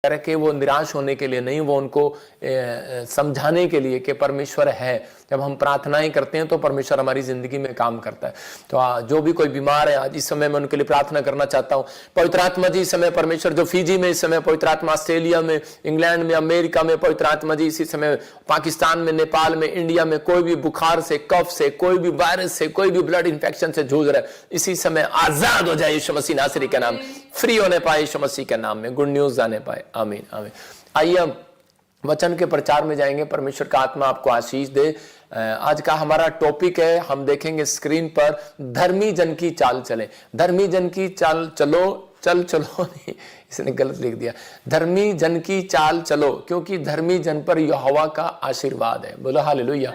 करके वो निराश होने के लिए नहीं, वो उनको समझाने के लिए कि परमेश्वर है। जब हम प्रार्थनाएं करते हैं तो परमेश्वर हमारी जिंदगी में काम करता है। तो जो भी कोई बीमार है आज इस समय मैं उनके लिए प्रार्थना करना चाहता हूँ। पवित्र आत्मा जी इस समय परमेश्वर, जो फिजी में इस समय पवित्र आत्मा, ऑस्ट्रेलिया में, इंग्लैंड में, अमेरिका में पवित्र आत्मा जी इसी समय, पाकिस्तान में, नेपाल में, इंडिया में कोई भी बुखार से, कफ से, कोई भी वायरस से, कोई भी ब्लड इंफेक्शन से जूझ रहा है, इसी समय आजाद हो जाए यीशु मसीह नासरी के नाम, फ्री होने पाए यीशु मसीह के नाम में, गुड न्यूज जाने पाए। आमीन आमीन। आइए हम वचन के प्रचार में जाएंगे। परमेश्वर का आत्मा आपको आशीष दे। आज का हमारा टॉपिक है, हम देखेंगे स्क्रीन पर, धर्मी जन की चाल चले। धर्मी जन की चाल चलो, चलो नहीं, इसने गलत लिख दिया, धर्मी जन की चाल चलो, क्योंकि धर्मी जन पर यहोवा का आशीर्वाद है। बोलो हालेलुया।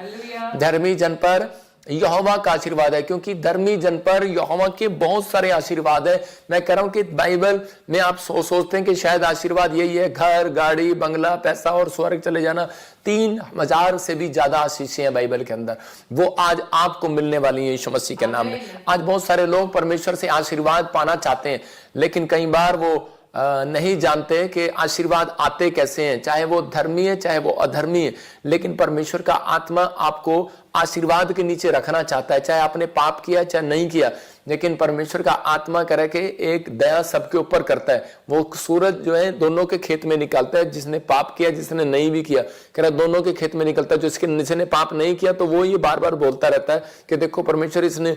धर्मी जन पर यहोवा का आशीर्वाद है, क्योंकि धर्मी जन पर यहोवा के बहुत सारे आशीर्वाद है। मैं कह रहा हूं कि बाइबल में आप सोचते हैं कि शायद आशीर्वाद यही है, घर, गाड़ी, बंगला, पैसा और स्वर्ग चले जाना। 3000 से भी ज्यादा आशीषें हैं बाइबल के अंदर, वो आज आपको मिलने वाली है यीशु मसीह के नाम में। आज बहुत सारे लोग परमेश्वर से आशीर्वाद पाना चाहते हैं, लेकिन कई बार वो नहीं जानते कि आशीर्वाद आते कैसे हैं, चाहे वो धर्मी है चाहे वो अधर्मी है। लेकिन परमेश्वर का आत्मा आपको आशीर्वाद के नीचे रखना चाहता है, चाहे आपने पाप किया चाहे नहीं किया। लेकिन परमेश्वर का आत्मा कह रहा है कि एक दया सबके ऊपर करता है। वो सूरज जो है दोनों के खेत में निकलता है, जिसने पाप किया जिसने नहीं भी किया, कह रहा है दोनों के खेत में निकलता है। जिसने पाप नहीं किया तो वो ये बार बार बोलता रहता है कि देखो परमेश्वर इसने।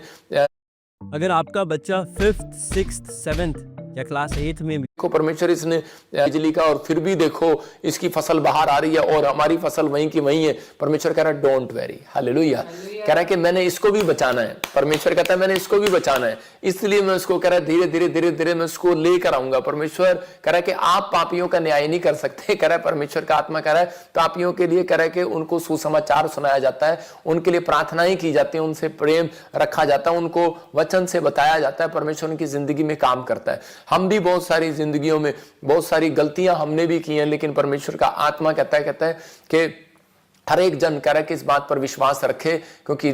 अगर आपका बच्चा 5th, 6th, 7th या क्लास 8 में देखो परमेश्वर इसने बिजली का, और फिर भी देखो इसकी फसल बाहर आ रही है और हमारी फसल वहीं की वहीं है। परमेश्वर कह रहा है डोंट वेरी, हालेलुया। कह रहा है कि मैंने इसको भी बचाना है। परमेश्वर कहता है मैंने इसको भी बचाना है, इसलिए मैं उसको कह रहा है धीरे धीरे धीरे धीरे मैं उसको लेकर आऊंगा। परमेश्वर कह रहा है कि आप पापियों का न्याय नहीं कर सकते। कह रहा है परमेश्वर का आत्मा कह रहा है पापियों के लिए, कह रहा है कि उनको सुसमाचार सुनाया जाता है, उनके लिए प्रार्थनाएं की जाती है, उनसे प्रेम रखा जाता है, उनको वचन से बताया जाता है। परमेश्वर उनकी जिंदगी में काम करता है। हम भी बहुत सारी जिंदगियों में बहुत सारी गलतियां हमने भी की हैं, लेकिन परमेश्वर का आत्मा कहता है कि हर एक जन कह रहा है कि इस बात पर विश्वास रखे, क्योंकि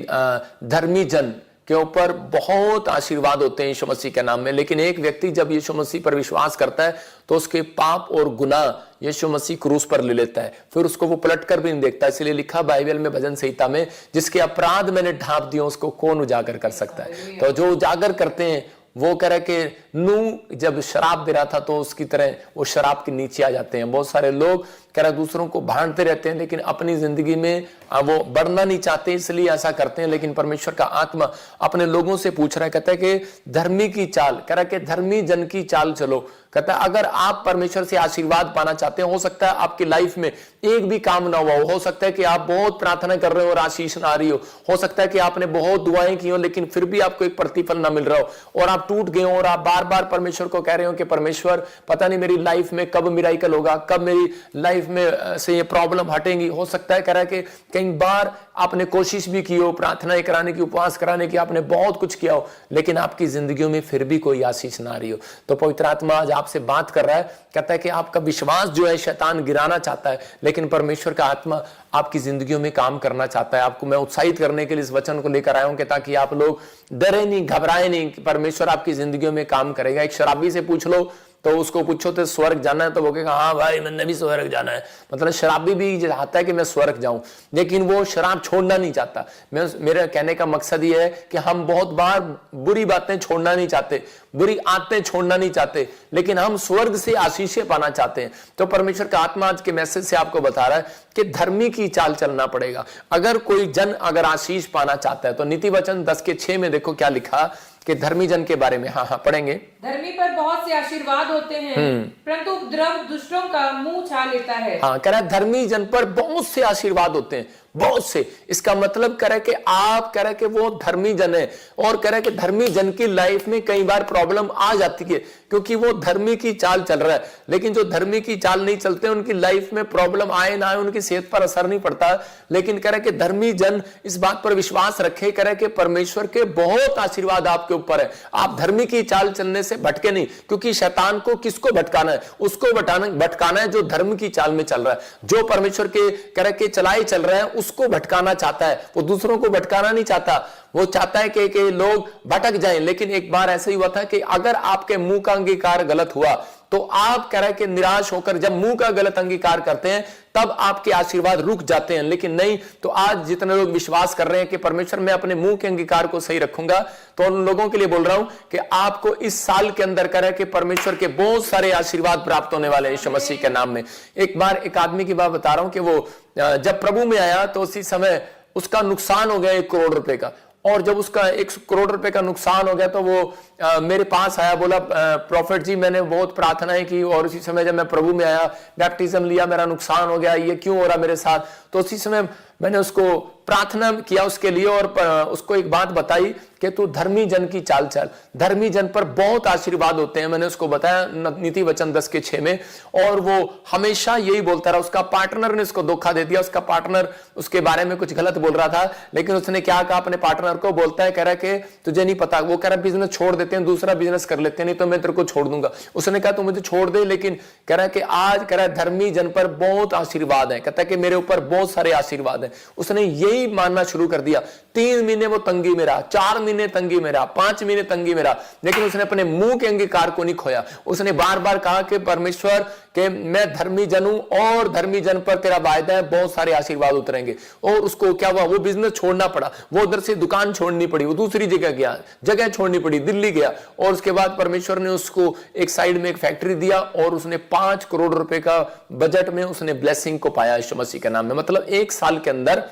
धर्मी जन के ऊपर बहुत आशीर्वाद होते हैं यीशु मसीह के नाम में। लेकिन एक व्यक्ति जब यीशु मसीह पर विश्वास करता है तो उसके पाप और गुनाह यीशु मसीह क्रूस पर ले लेता है, फिर उसको वो पलट कर भी नहीं देखता। इसलिए लिखा बाइबल में, भजन संहिता में, जिसके अपराध मैंने ढांप दिए उसको कौन उजागर कर सकता है। तो जो उजागर करते हैं वो कह रहे कि नूह जब शराब दे रहा था तो उसकी तरह वो शराब के नीचे आ जाते हैं। बहुत सारे लोग कह रहे दूसरों को भांडते रहते हैं, लेकिन अपनी जिंदगी में वो बढ़ना नहीं चाहते, इसलिए ऐसा करते हैं। लेकिन परमेश्वर का आत्मा अपने लोगों से पूछ रहा है, कहता है कि धर्मी की चाल, कह रहा है कि धर्मी जन की चाल चलो। कहता है अगर आप परमेश्वर से आशीर्वाद पाना चाहते हैं, हो सकता है आपकी लाइफ में एक भी काम ना हुआ हो सकता है कि आप बहुत प्रार्थना कर रहे हो और आशीष ना आ रही हो सकता है कि आपने बहुत दुआएं की हो लेकिन फिर भी आपको एक प्रतिफल ना मिल रहा हो, और आप टूट गए हो, और आप बार बार परमेश्वर को कह रहे हो कि परमेश्वर पता नहीं मेरी लाइफ में कब मिराकल होगा, कब मेरी लाइफ में से ये प्रॉब्लम हटेंगी। हो सकता है कह रहा है कि कई बार आपने कोशिश भी की हो, प्रार्थनाएं कराने की, उपवास कराने की, आपने बहुत कुछ किया हो, लेकिन आपकी जिंदगियों में फिर भी कोई आशीष ना आ रही हो। तो पवित्र आत्मा आज आपसे बात कर रहा है, कहता है कि आपका विश्वास जो है शैतान गिराना चाहता है, लेकिन परमेश्वर का आत्मा आपकी जिंदगियों में काम करना चाहता है। आपको मैं उत्साहित करने के लिए इस वचन को लेकर आया हूं कि ताकि आप लोग डरे नहीं, घबराए नहीं, कि परमेश्वर आपकी जिंदगियों में काम करेगा। एक शराबी से पूछ लो तो उसको पूछो तो स्वर्ग जाना है तो वो कहेगा हाँ भाई मैंने भी स्वर्ग जाना है। मतलब शराबी भी चाहता है कि मैं स्वर्ग जाऊं, लेकिन वो शराब छोड़ना नहीं चाहता। मेरे कहने का मकसद ये है कि हम बहुत बार बुरी बातें छोड़ना नहीं चाहते, बुरी आदतें छोड़ना नहीं चाहते, लेकिन हम स्वर्ग से आशीषें पाना चाहते हैं। तो परमेश्वर का आत्मा आज के मैसेज से आपको बता रहा है कि धर्मी की चाल चलना पड़ेगा। अगर कोई जन अगर आशीष पाना चाहता है तो नीति वचन 10:6 में देखो क्या लिखा कि धर्मी जन के बारे में। हाँ पढ़ेंगे। धर्मी पर बहुत से आशीर्वाद होते हैं, परंतु उपद्रव दुष्टों का मुंह छा लेता है। हाँ कह रहा है धर्मी जन पर बहुत से आशीर्वाद होते हैं, बहुत से। इसका मतलब कह रहा है कि आप कह रहे हैं कि वो धर्मी जन है, और कह रहा है कि धर्मी जन की लाइफ में कई बार प्रॉब्लम आ जाती है क्योंकि वो धर्मी की चाल चल रहा है। लेकिन जो धर्मी की चाल नहीं चलते उनकी लाइफ में प्रॉब्लम आए ना आए उनकी सेहत पर असर नहीं पड़ता। लेकिन कह रहा है कि धर्मी जन इस बात पर विश्वास रखे, कह रहा है कि परमेश्वर के बहुत आशीर्वाद आपके ऊपर है। आप धर्मी की चाल चलने से भटके नहीं, क्योंकि शैतान को किसको भटकाना है? उसको भटकाना है जो धर्म की चाल में चल रहा है, जो परमेश्वर के कह रहा है कि चलाए चल रहा है उसको भटकाना चाहता है। वो दूसरों को भटकाना नहीं चाहता, वो चाहता है कि लोग भटक जाएं। लेकिन एक बार ऐसा ही हुआ था कि अगर आपके मुंह का अंगीकार गलत हुआ तो आप कह रहे हैं कि निराश होकर जब मुंह का गलत अंगीकार करते हैं तब आपके आशीर्वाद रुक जाते हैं। लेकिन नहीं, तो आज जितने लोग विश्वास कर रहे हैं कि परमेश्वर मैं अपने मुंह के अंगीकार को सही रखूंगा, तो उन लोगों के लिए बोल रहा हूं कि आपको इस साल के अंदर कह रहे हैं कि परमेश्वर के बहुत सारे आशीर्वाद प्राप्त होने वाले हैं यीशु मसीह के नाम में। एक बार एक आदमी की बात बता रहा हूं कि वो जब प्रभु में आया तो उसी समय उसका नुकसान हो गया 1 करोड़ रुपए का, और जब उसका 1 करोड़ रुपए का नुकसान हो गया तो वो मेरे पास आया, बोला प्रॉफिट जी मैंने बहुत प्रार्थनाएं की और उसी समय जब मैं प्रभु में आया, बैप्टिज्म लिया, मेरा नुकसान हो गया, ये क्यों हो रहा मेरे साथ। तो उसी समय मैंने उसको प्रार्थना किया उसके लिए और उसको एक बात बताई कि तू धर्मी जन की चाल चल, धर्मी जन पर बहुत आशीर्वाद होते हैं। मैंने उसको बताया नीति वचन 10:6 में, और वो हमेशा यही बोलता रहा। उसका पार्टनर ने उसको धोखा दे दिया, उसका पार्टनर उसके बारे में कुछ गलत बोल रहा था, लेकिन उसने क्या कहा अपने पार्टनर को, बोलता है कह रहा कि तुझे नहीं पता, वो कह रहा बिजनेस छोड़ देते हैं, दूसरा बिजनेस कर लेते हैं, नहीं तो मैं तेरे को छोड़ दूंगा। उसने कहा तू मुझे छोड़ दे, लेकिन कह रहा है कि आज कह रहा है धर्मी जन पर बहुत आशीर्वाद है, कहता है कि मेरे ऊपर बहुत सारे आशीर्वाद है। उसने यही मानना शुरू कर दिया। 3 महीने वो तंगी में रहा, 4 महीने तंगी में रहा, 5 महीने तंगी में रहा, लेकिन उसने अपने मुंह के अंगीकार को नहीं खोया। उसने बार बार कहा कि परमेश्वर कि मैं धर्मी जन हूं और धर्मी जन पर तेरा वायदा है, बहुत सारे आशीर्वाद उतरेंगे। और उसको क्या हुआ, वो बिजनेस छोड़ना पड़ा, वो उधर से दुकान छोड़नी पड़ी, वो दूसरी जगह गया, जगह छोड़नी पड़ी, दिल्ली गया, और उसके बाद परमेश्वर ने उसको एक साइड में एक फैक्ट्री दिया और उसने 5 करोड़ रुपए का बजट में उसने ब्लेसिंग को पाया यीशु मसीह के नाम में। मतलब 1 साल के अंदर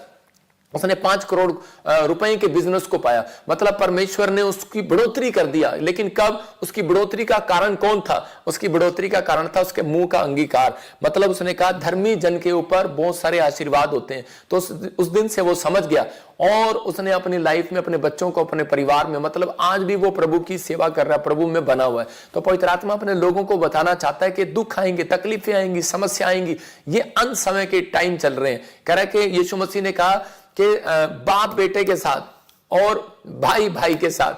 उसने 5 करोड़ रुपए के बिजनेस को पाया। मतलब परमेश्वर ने उसकी बढ़ोतरी कर दिया। लेकिन कब? उसकी बढ़ोतरी का कारण कौन था? उसकी बढ़ोतरी का कारण था उसके मुंह का अंगीकार। मतलब उसने कहा धर्मी जन के ऊपर बहुत सारे आशीर्वाद होते हैं। तो उस दिन से वो समझ गया और उसने अपनी लाइफ में अपने बच्चों को, अपने परिवार में, मतलब आज भी वो प्रभु की सेवा कर रहा है, प्रभु में बना हुआ है। तो पवित्र आत्मा अपने लोगों को बताना चाहता है कि दुख आएंगे, तकलीफें आएंगी, समस्या आएंगी, ये अंत समय के टाइम चल रहे हैं। कह रहा है कि यीशु मसीह ने कहा कि बाप बेटे के साथ और भाई भाई के साथ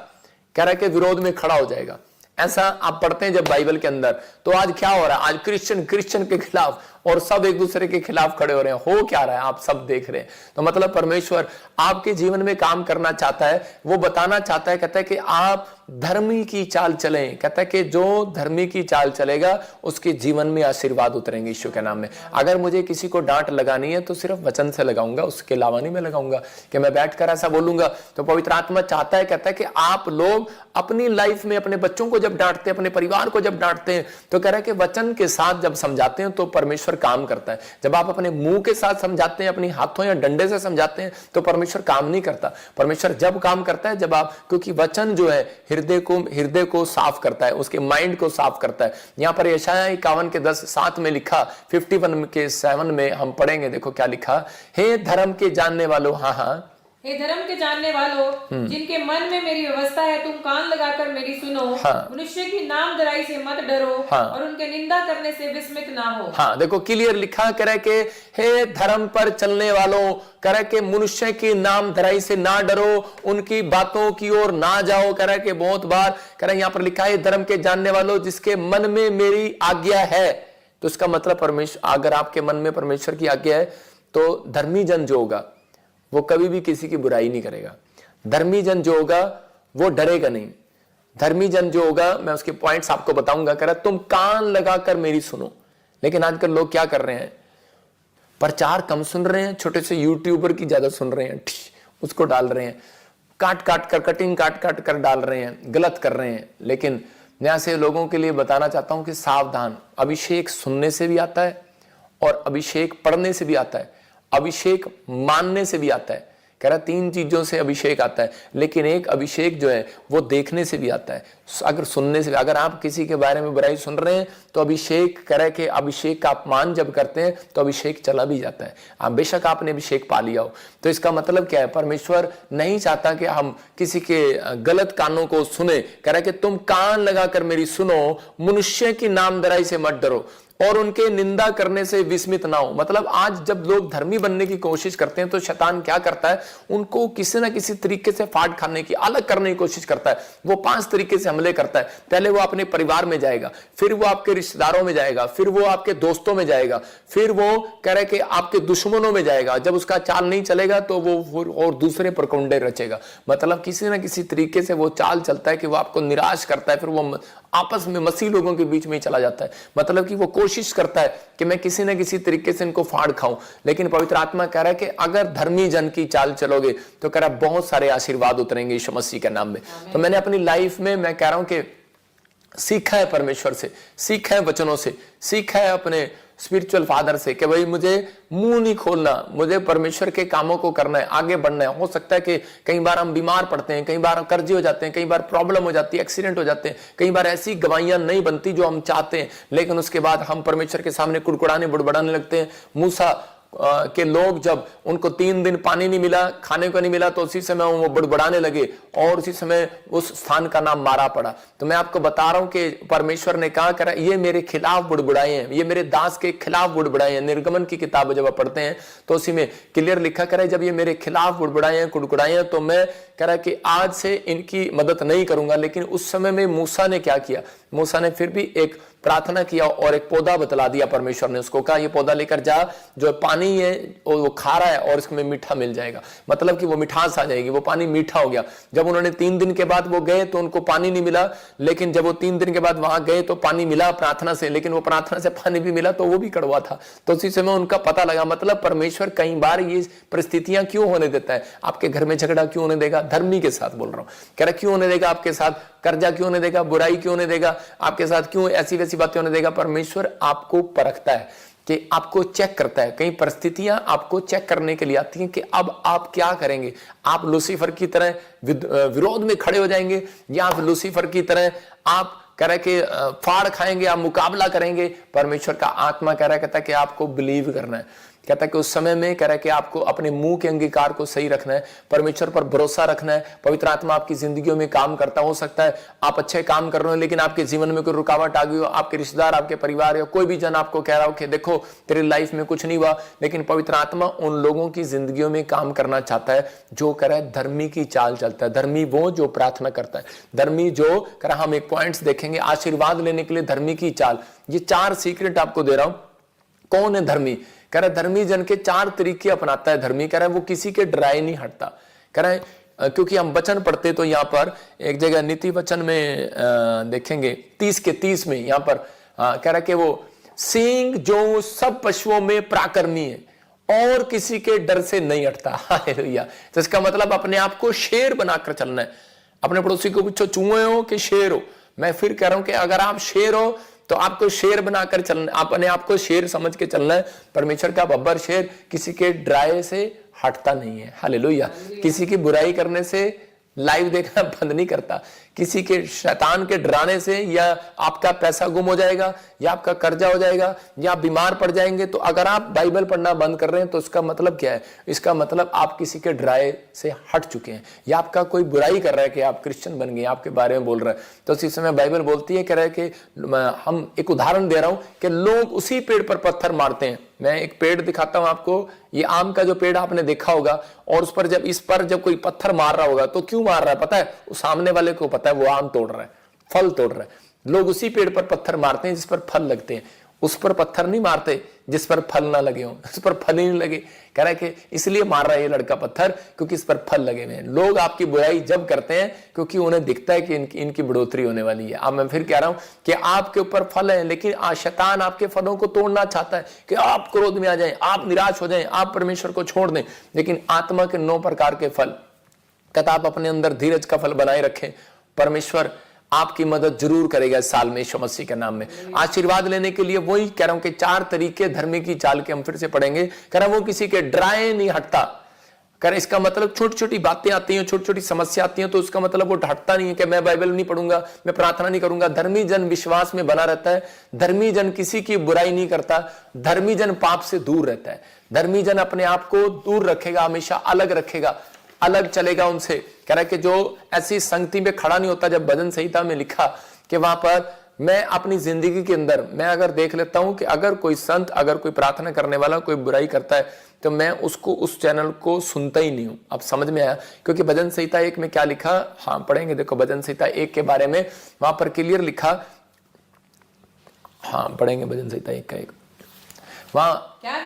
कह रहा है कि विरोध में खड़ा हो जाएगा। ऐसा आप पढ़ते हैं जब बाइबल के अंदर। तो आज क्या हो रहा है? आज क्रिश्चियन के खिलाफ और सब एक दूसरे के खिलाफ खड़े हो रहे हैं। हो क्या रहा है आप सब देख रहे हैं। तो मतलब परमेश्वर आपके जीवन में काम करना चाहता है, वो बताना चाहता है, कहता है कि आप धर्मी की चाल चलें। कहता है कि जो धर्मी की चाल चलेगा उसके जीवन में आशीर्वाद उतरेंगे यीशु के नाम में। अगर मुझे किसी को डांट लगानी है तो सिर्फ वचन से लगाऊंगा, उसके अलावा नहीं मैं लगाऊंगा कि मैं बैठकर ऐसा बोलूंगा। तो पवित्र आत्मा चाहता है, कहता है कि आप लोग अपनी लाइफ में अपने बच्चों को जब डांटते हैं, अपने परिवार को जब डांटते हैं, तो कह रहा है कि वचन के साथ जब समझाते हैं तो परमेश्वर काम करता है। जब आप अपने मुंह के साथ समझाते हैं, अपनी हाथों या डंडे से समझाते हैं, तो परमेश्वर काम नहीं करता। परमेश्वर जब काम करता है जब आप, क्योंकि वचन जो है हृदय को साफ करता है, उसके माइंड को साफ करता है। यहां पर यशायाह 51 के 10-7 में लिखा, 51 के 7 में हम पढ़ेंगे। देखो क्या लिखा, हे धर्म के जानने वालों, हाँ, हे धर्म के जानने वालों, जिनके मन में मेरी व्यवस्था है, तुम कान लगाकर मेरी सुनो। हाँ। मनुष्य की नाम धराई से मत डरो, हाँ। और उनके निंदा करने से विस्मित ना हो। हाँ, देखो क्लियर लिखा, कह रहा है कि हे धर्म पर चलने वालों, कह रहा है कि मनुष्य की नाम धराई से ना डरो, उनकी बातों की ओर ना जाओ। कह रहा है कि बहुत बार कह रहा है, यहां पर लिखा है धर्म के जानने वालों, जिसके मन में मेरी आज्ञा है। तो इसका मतलब परमेश्वर, अगर आपके मन में परमेश्वर की आज्ञा है तो धर्मी जन जो होगा वो कभी भी किसी की बुराई नहीं करेगा। धर्मी जन जो होगा वो डरेगा नहीं। धर्मी जन जो होगा, मैं उसके पॉइंट्स आपको बताऊंगा। कह रहा तुम कान लगाकर मेरी सुनो। लेकिन आजकल लोग क्या कर रहे हैं, प्रचार कम सुन रहे हैं, छोटे से यूट्यूबर की ज्यादा सुन रहे हैं, उसको डाल रहे हैं, कटिंग काट कर डाल रहे हैं, गलत कर रहे हैं। लेकिन मैं ऐसे लोगों के लिए बताना चाहता हूं कि सावधान, अभिषेक सुनने से भी आता है और अभिषेक पढ़ने से भी आता है, अभिषेक मानने से भी आता है। कह रहा 3 चीजों से अभिषेक आता है, लेकिन एक अभिषेक जो है वो देखने से भी आता है, अगर सुनने से भी। अगर आप किसी के बारे में बुराई सुन रहे हैं तो अभिषेक, कह रहा है कि अभिषेक का अपमान जब करते हैं तो अभिषेक चला भी जाता है। आप बेशक आपने अभिषेक पा लिया हो। तो इसका मतलब क्या है, परमेश्वर नहीं चाहता कि हम किसी के गलत कानों को सुने। कह रहा है कि तुम कान लगाकर मेरी सुनो, मनुष्य की नामधराई से मत डरो, और उनके निंदा करने से विस्मित ना हो। मतलब आज जब लोग धर्मी बनने की कोशिश करते हैं तो शैतान क्या करता है, उनको किसी ना किसी तरीके से फाड़ खाने की, अलग करने की कोशिश करता है। वो 5 तरीके से हमले करता है। पहले वो अपने परिवार में जाएगा, फिर वो आपके रिश्तेदारों में जाएगा, फिर वो आपके दोस्तों में जाएगा, फिर वो कह रहे कि आपके दुश्मनों में जाएगा। जब उसका चाल नहीं चलेगा तो वो और दूसरे प्रकुंडे रचेगा। मतलब किसी ना किसी तरीके से वो चाल चलता है कि वो आपको निराश करता है, फिर वो आपस में मसीह लोगों के बीच में ही चला जाता है। मतलब कि वो कोशिश करता है कि मैं किसी ना किसी तरीके से इनको फाड़ खाऊं। लेकिन पवित्र आत्मा कह रहा है कि अगर धर्मी जन की चाल चलोगे तो कह रहा है बहुत सारे आशीर्वाद उतरेंगे यीशु मसीह के नाम में। तो मैंने अपनी लाइफ में, मैं कह रहा हूं कि सीखा है परमेश्वर से, सीखा है वचनों से, सीखा है अपने स्पिरिचुअल फादर से कि भाई मुझे मुंह नहीं खोलना, मुझे परमेश्वर के कामों को करना है, आगे बढ़ना है। हो सकता है कि कई बार हम बीमार पड़ते हैं, कई बार कर्जे हो जाते हैं, कई बार प्रॉब्लम हो जाती है, एक्सीडेंट हो जाते हैं, कई बार ऐसी गवाहियां नहीं बनती जो हम चाहते हैं, लेकिन उसके बाद हम परमेश्वर के सामने कुड़कुड़ाने बुड़बड़ाने लगते हैं। मूसा के लोग जब उनको 3 दिन पानी नहीं मिला, खाने को नहीं मिला, तो उसी समय वो बुड़बुड़ाने लगे और उसी समय उस स्थान का नाम मारा पड़ा। तो मैं आपको बता रहा हूं कि परमेश्वर ने कहा करा ये मेरे खिलाफ बुड़बुड़ाए हैं, ये मेरे दास के खिलाफ बुड़बुड़ाए हैं। निर्गमन की किताब जब आप पढ़ते हैं तो उसी में क्लियर लिखा करा जब ये मेरे खिलाफ बुड़बुड़ाए हैं, कुड़कुड़ाए हैं, तो मैं कह रहा कि आज से इनकी मदद नहीं करूंगा। लेकिन उस समय में मूसा ने क्या किया, मूसा ने फिर भी एक प्रार्थना किया और एक पौधा बतला दिया। परमेश्वर ने उसको कहा ये पौधा लेकर जा, जो पानी है वो खा रहा है और इसमें मीठा मिल जाएगा, मतलब कि वो मिठास आ जाएगी, वो पानी मीठा हो गया। जब उन्होंने 3 दिन के बाद वो गए तो उनको पानी नहीं मिला, लेकिन जब वो 3 दिन के बाद वहां गए तो पानी मिला प्रार्थना से, लेकिन वो प्रार्थना से पानी भी मिला तो वो भी कड़वा था। तो उसी समय उनका पता लगा, मतलब परमेश्वर कई बार ये परिस्थितियां क्यों होने देता है, आपके घर में झगड़ा क्यों होने देगा, धर्मी के साथ बोल रहा हूं, कह रहा क्यों होने देगा आपके साथ, कर्जा क्यों होने देगा, बुराई क्यों होने देगा आपके साथ, क्यों ऐसी वैसी बातें होने देगा। परमेश्वर आपको परखता है, कि आपको चेक करता है। कई परिस्थितियां आपको चेक करने के लिए आती हैं कि अब आप क्या करेंगे। आप लूसीफर की तरह विरोध में खड़े हो जाएंगे, या आप लूसीफर की तरह आप कह रहे कि फाड़ खाएंगे, आप मुकाबला करेंगे। परमेश्वर का आत्मा कह रहा कहता है कि आपको बिलीव करना है, कहता है कि उस समय में कह रहा है कि आपको अपने मुंह के अंगीकार को सही रखना है, परमेश्वर पर भरोसा रखना है। पवित्र आत्मा आपकी जिंदगियों में काम करता हो सकता है आप अच्छे काम कर रहे हो, लेकिन आपके जीवन में कोई रुकावट आ गई हो, आपके रिश्तेदार, आपके परिवार या कोई भी जन आपको कह रहा हो कि देखो तेरी लाइफ में कुछ नहीं हुआ, लेकिन पवित्र आत्मा उन लोगों की जिंदगियों में काम करना चाहता है जो कह रहा है धर्मी की चाल चलता है। धर्मी वो जो प्रार्थना करता है, धर्मी जो कह रहा, हम एक पॉइंट्स देखेंगे आशीर्वाद लेने के लिए धर्मी की चाल। ये 4 सीक्रेट आपको दे रहा हूं। कौन है धर्मी? कह रहा है धर्मी जन के 4 तरीके अपनाता है धर्मी। कह रहा है वो किसी के डराए नहीं हटता। कह रहा है क्योंकि हम वचन पढ़ते तो यहाँ पर एक जगह नीति वचन में देखेंगे 30 के 30 में यहाँ पर कह रहा है कि वो सिंह जो सब पशुओं में पराक्रमी है और किसी के डर से नहीं हटता। हालेलुया। तो इसका मतलब अपने आप को शेर बनाकर चलना है। अपने पड़ोसी को पूछो चूहे हो कि शेर हो। मैं फिर कह रहा हूं कि अगर आप शेर हो तो आपको शेर बनाकर चलना, अपने आप को शेर समझ के चलना है। परमेश्वर का बब्बर शेर किसी के डराए से हटता नहीं है। हालेलुया। किसी की बुराई करने से लाइव देखना बंद नहीं करता, किसी के शैतान के डराने से या आपका पैसा गुम हो जाएगा या आपका कर्जा हो जाएगा या आप बीमार पड़ जाएंगे, तो अगर आप बाइबल पढ़ना बंद कर रहे हैं तो इसका मतलब क्या है? इसका मतलब आप किसी के डराए से हट चुके हैं, या आपका कोई बुराई कर रहा है कि आप क्रिश्चियन बन गए, आपके बारे में बोल रहा है। तो इसी समय बाइबल बोलती है, कह रहा है कि हम एक उदाहरण दे रहा हूं कि लोग उसी पेड़ पर पत्थर मारते हैं। मैं एक पेड़ दिखाता हूं आपको, ये आम का जो पेड़ आपने देखा होगा, और उस पर जब इस पर जब कोई पत्थर मार रहा होगा तो क्यों मार रहा है पता है? उस सामने वाले को पता है वो आम तोड़ रहा है, फल तोड़ रहा है। लोग उसी पेड़ पर पत्थर मारते हैं जिस पर फल लगते हैं, उस पर पत्थर नहीं मारते जिस पर फल ना लगे हो, उस पर फल ही नहीं लगे। कह रहा है कि इसलिए मार रहा है ये लड़का पत्थर क्योंकि इस पर फल लगे हुए हैं। लोग आपकी बुराई जब करते हैं क्योंकि उन्हें दिखता है कि इनकी बढ़ोतरी होने वाली है। अब मैं फिर कह रहा हूं कि आपके ऊपर फल है, लेकिन शैतान आपके फलों को तोड़ना चाहता है कि आप क्रोध में आ जाएं, आप निराश हो जाएं, आप परमेश्वर को छोड़ दें। लेकिन आत्मा के 9 प्रकार के फल, कहता आप अपने अंदर धीरज का फल बनाए रखें, परमेश्वर आपकी मदद जरूर करेगा इस साल में यीशु मसीह के नाम में। आशीर्वाद लेने के लिए वही कह रहा हूं कि 4 तरीके धर्मी की चाल के हम फिर से पढ़ेंगे। कह रहा वो किसी के डराए नहीं हटता। कह रहा इसका मतलब छोटी छोटी बातें आती हैं, छोटी छोटी समस्या आती हैं, तो उसका मतलब वो हटता नहीं है कि मैं बाइबल नहीं पढ़ूंगा, मैं प्रार्थना नहीं करूंगा। धर्मी जन विश्वास में बना रहता है, धर्मी जन किसी की बुराई नहीं करता, धर्मी जन पाप से दूर रहता है, धर्मी जन अपने आप को दूर रखेगा, हमेशा अलग रखेगा, अलग चलेगा उनसे। कह रहा है कि जो ऐसी संगति में खड़ा नहीं होता। जब भजन संहिता में लिखा कि वहां पर मैं अपनी जिंदगी के अंदर मैं अगर देख लेता हूं कि अगर कोई संत, अगर कोई प्रार्थना करने वाला कोई बुराई करता है, तो मैं उसको, उस चैनल को सुनता ही नहीं हूं। अब समझ में आया? क्योंकि भजन संहिता 1 में क्या लिखा, हाँ पढ़ेंगे, देखो भजन संहिता 1 के बारे में वहां पर क्लियर लिखा, हाँ पढ़ेंगे भजन संहिता 1 का 1, वहां क्या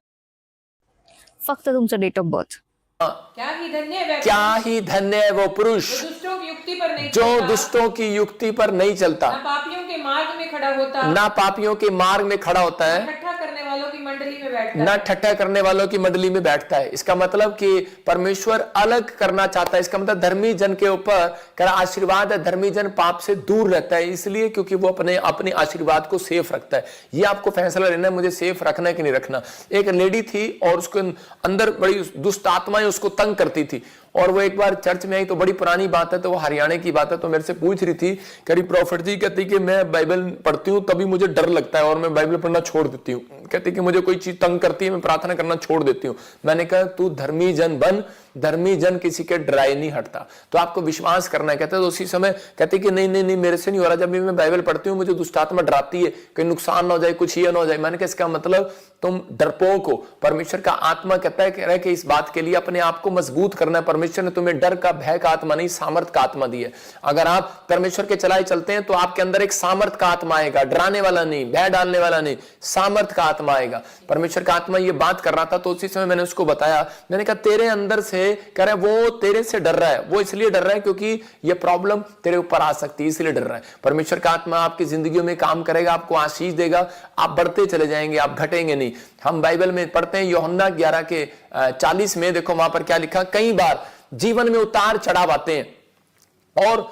फक्त तुमचं डेट ऑफ बर्थ. क्या ही धन्य है वह क्या ही धन्य है वो पुरुष जो दुष्टों की युक्ति पर नहीं जो चलता, दुष्टों की युक्ति पर नहीं चलता, ना पापियों के मार्ग में खड़ा होता, ना पापियों के मार्ग में खड़ा होता है, ठट्ठा करने वालों की मंडली में बैठता ना है। ठट्ठा करने वालों की मंडली में बैठता है। इसका मतलब कि परमेश्वर अलग करना चाहता है। इसका मतलब धर्मी जन के ऊपर क्या आशीर्वाद है, धर्मी जन पाप से दूर रहता है, इसलिए क्योंकि वो अपने आशीर्वाद को सेफ रखता है। ये आपको फैसला लेना है, मुझे सेफ रखना है कि नहीं रखना। एक लेडी थी और उसके अंदर बड़ी दुष्ट आत्माएं उसको तंग करती थी, और वो एक बार चर्च में आई, तो बड़ी पुरानी बात है, तो वो हरियाणा की बात है, तो मेरे से पूछ रही थी, करी प्रॉफिट जी, कहती कि मैं बाइबल पढ़ती हूँ तभी मुझे डर लगता है और मैं बाइबल पढ़ना छोड़ देती हूँ। कहती कि मुझे कोई चीज तंग करती है, मैं प्रार्थना करना छोड़ देती हूँ। मैंने कहा तू धर्मी जन बन, धर्मी जन किसी के डराए नहीं हटता, तो आपको विश्वास करना है। कहते तो उसी समय कहती कि नहीं नहीं नहीं मेरे से नहीं हो रहा, जब भी मैं बाइबल पढ़ती हूँ मुझे दुष्ट आत्मा डराती है, कहीं नुकसान ना हो जाए, कुछ ये ना हो जाए। मैंने कहा इसका मतलब तुम डरपोक हो। परमेश्वर का आत्मा कहता है कि इस बात के लिए अपने आप को मजबूत करना है। परमेश्वर ने तुम्हें डर का, भय का आत्मा नहीं, सामर्थ का आत्मा दी है। अगर आप परमेश्वर के चलाए चलते हैं तो आपके अंदर एक सामर्थ का आत्मा आएगा, डराने वाला नहीं, भय डालने वाला नहीं, सामर्थ का आत्मा आएगा। परमेश्वर का आत्मा ये बात कर रहा था, तो उसी समय मैंने उसको बताया, मैंने कहा तेरे अंदर से कह रहा है वो तेरे से डर रहा है, वो इसलिए डर रहा है क्योंकि ये प्रॉब्लम तेरे ऊपर आ सकती है, इसलिए डर रहा है। परमेश्वर का आत्मा आपकी जिंदगी में काम करेगा, आपको आशीष देगा, आप बढ़ते चले जाएंगे, आप घटेंगे नहीं। हम बाइबल में पढ़ते हैं यूहन्ना 11 के 40 में, देखो वहां पर क्या लिखा, कई बार जीवन में उतार चढ़ाव आते हैं और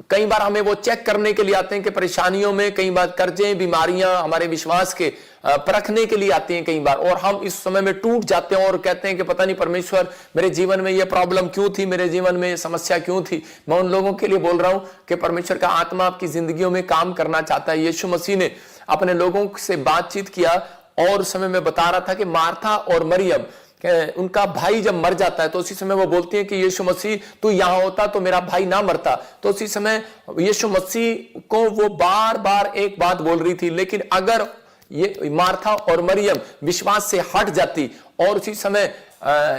कई बार हमें वो चेक करने के लिए आते हैं कि परेशानियों में, कई बार कर्जे, बीमारियां हमारे विश्वास के परखने के लिए आती हैं कई बार, और हम इस समय में टूट जाते हैं और कहते हैं कि पता नहीं परमेश्वर मेरे जीवन में ये प्रॉब्लम क्यों थी, मेरे जीवन में ये समस्या क्यों थी। मैं उन लोगों के लिए बोल रहा हूं कि परमेश्वर का आत्मा आपकी जिंदगियों में काम करना चाहता है। यीशु मसीह ने अपने लोगों से बातचीत किया और उस समय में बता रहा था कि मार्था और मरियम, उनका भाई जब मर जाता है तो उसी समय वो बोलती है कि यीशु मसीह तू यहां होता तो मेरा भाई ना मरता। तो उसी समय यीशु मसीह को वो बार बार एक बात बोल रही थी, लेकिन अगर ये मार्था और मरियम विश्वास से हट जाती और उसी समय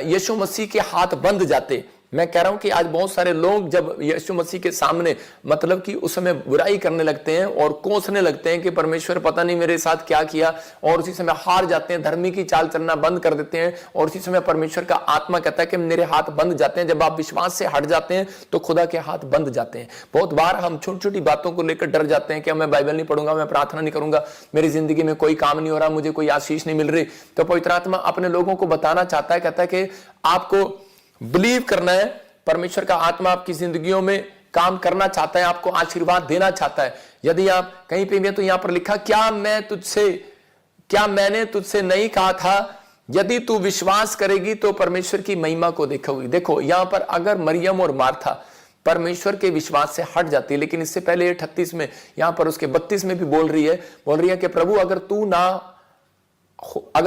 यीशु मसीह के हाथ बंध जाते। मैं कह रहा हूं कि आज बहुत सारे लोग जब यीशु मसीह के सामने मतलब कि उस समय बुराई करने लगते हैं और कोसने लगते हैं कि परमेश्वर पता नहीं मेरे साथ क्या किया, और उसी समय हार जाते हैं, धर्मी की चाल चलना बंद कर देते हैं, और उसी समय परमेश्वर का आत्मा कहता है कि मेरे हाथ बंद जाते हैं। जब आप विश्वास से हट जाते हैं तो खुदा के हाथ बंद जाते हैं। बहुत बार हम छोटी छोटी बातों को लेकर डर जाते हैं कि मैं बाइबल नहीं पढ़ूंगा, मैं प्रार्थना नहीं करूंगा, मेरी जिंदगी में कोई काम नहीं हो रहा, मुझे कोई आशीष नहीं मिल रही। तो पवित्र आत्मा अपने लोगों को बताना चाहता है, कहता है कि आपको बिलीव करना है, परमेश्वर का आत्मा आपकी जिंदगियों में काम करना चाहता है, आपको आशीर्वाद देना चाहता है। यदि आप कहीं पे भी, तो यहां पर लिखा, क्या मैंने तुझसे नहीं कहा था, यदि तू विश्वास करेगी तो परमेश्वर की महिमा को देखोगी। देखो यहां पर अगर मरियम और मार्था परमेश्वर के विश्वास से हट जाती है, लेकिन इससे पहले 38 में, यहां पर उसके 32 में भी बोल रही है कि प्रभु अगर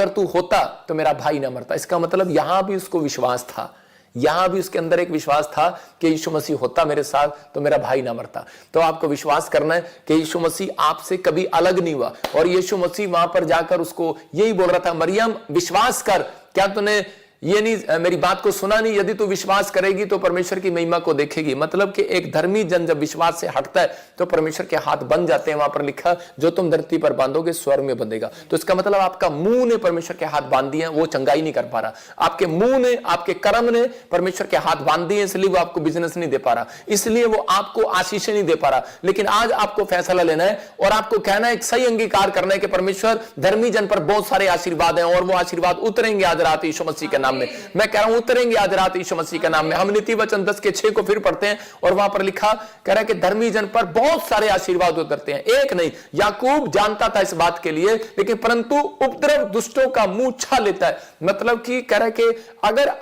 तू होता तो मेरा भाई ना मरता। इसका मतलब यहां भी उसको विश्वास था, यहां भी उसके अंदर एक विश्वास था कि यीशु मसीह होता मेरे साथ तो मेरा भाई ना मरता। तो आपको विश्वास करना है कि यीशु मसीह आपसे कभी अलग नहीं हुआ, और यीशु मसीह वहां पर जाकर उसको यही बोल रहा था, मरियम विश्वास कर, क्या तूने ये नहीं मेरी बात को सुना नहीं, यदि तू विश्वास करेगी तो परमेश्वर की महिमा को देखेगी। मतलब कि एक धर्मी जन जब विश्वास से हटता है तो परमेश्वर के हाथ बंध जाते हैं। वहां पर लिखा, जो तुम धरती पर बांधोगे स्वर्ग में बंधेगा। तो इसका मतलब आपका मुंह ने परमेश्वर के हाथ बांध दिए, वो चंगाई नहीं कर पा रहा, आपके मुंह ने, आपके कर्म ने परमेश्वर के हाथ बांध दिए, इसलिए वो आपको बिजनेस नहीं दे पा रहा, इसलिए वो आपको आशीष नहीं दे पा रहा। लेकिन आज आपको फैसला लेना है और आपको कहना है, एक सही अंगीकार करना है कि परमेश्वर धर्मी जन पर बहुत सारे आशीर्वाद हैं और वो आशीर्वाद उतरेंगे आज रात यीशु मसीह के नाम में। मैं कह रहा हूं उतरेंगे आज रात यीशु मसीह के नाम में। हम नीति वचन 10:6 को फिर पढ़ते हैं और वहां पर लिखा, कह रहा है कि धर्मी जन पर बहुत सारे आशीर्वाद उतरते हैं, एक नहीं। याकूब जानता था इस बात के लिए, लेकिन परंतु उपद्रव दुष्टों का मुंह छा लेता है। मतलब कि कह रहा है कि अगर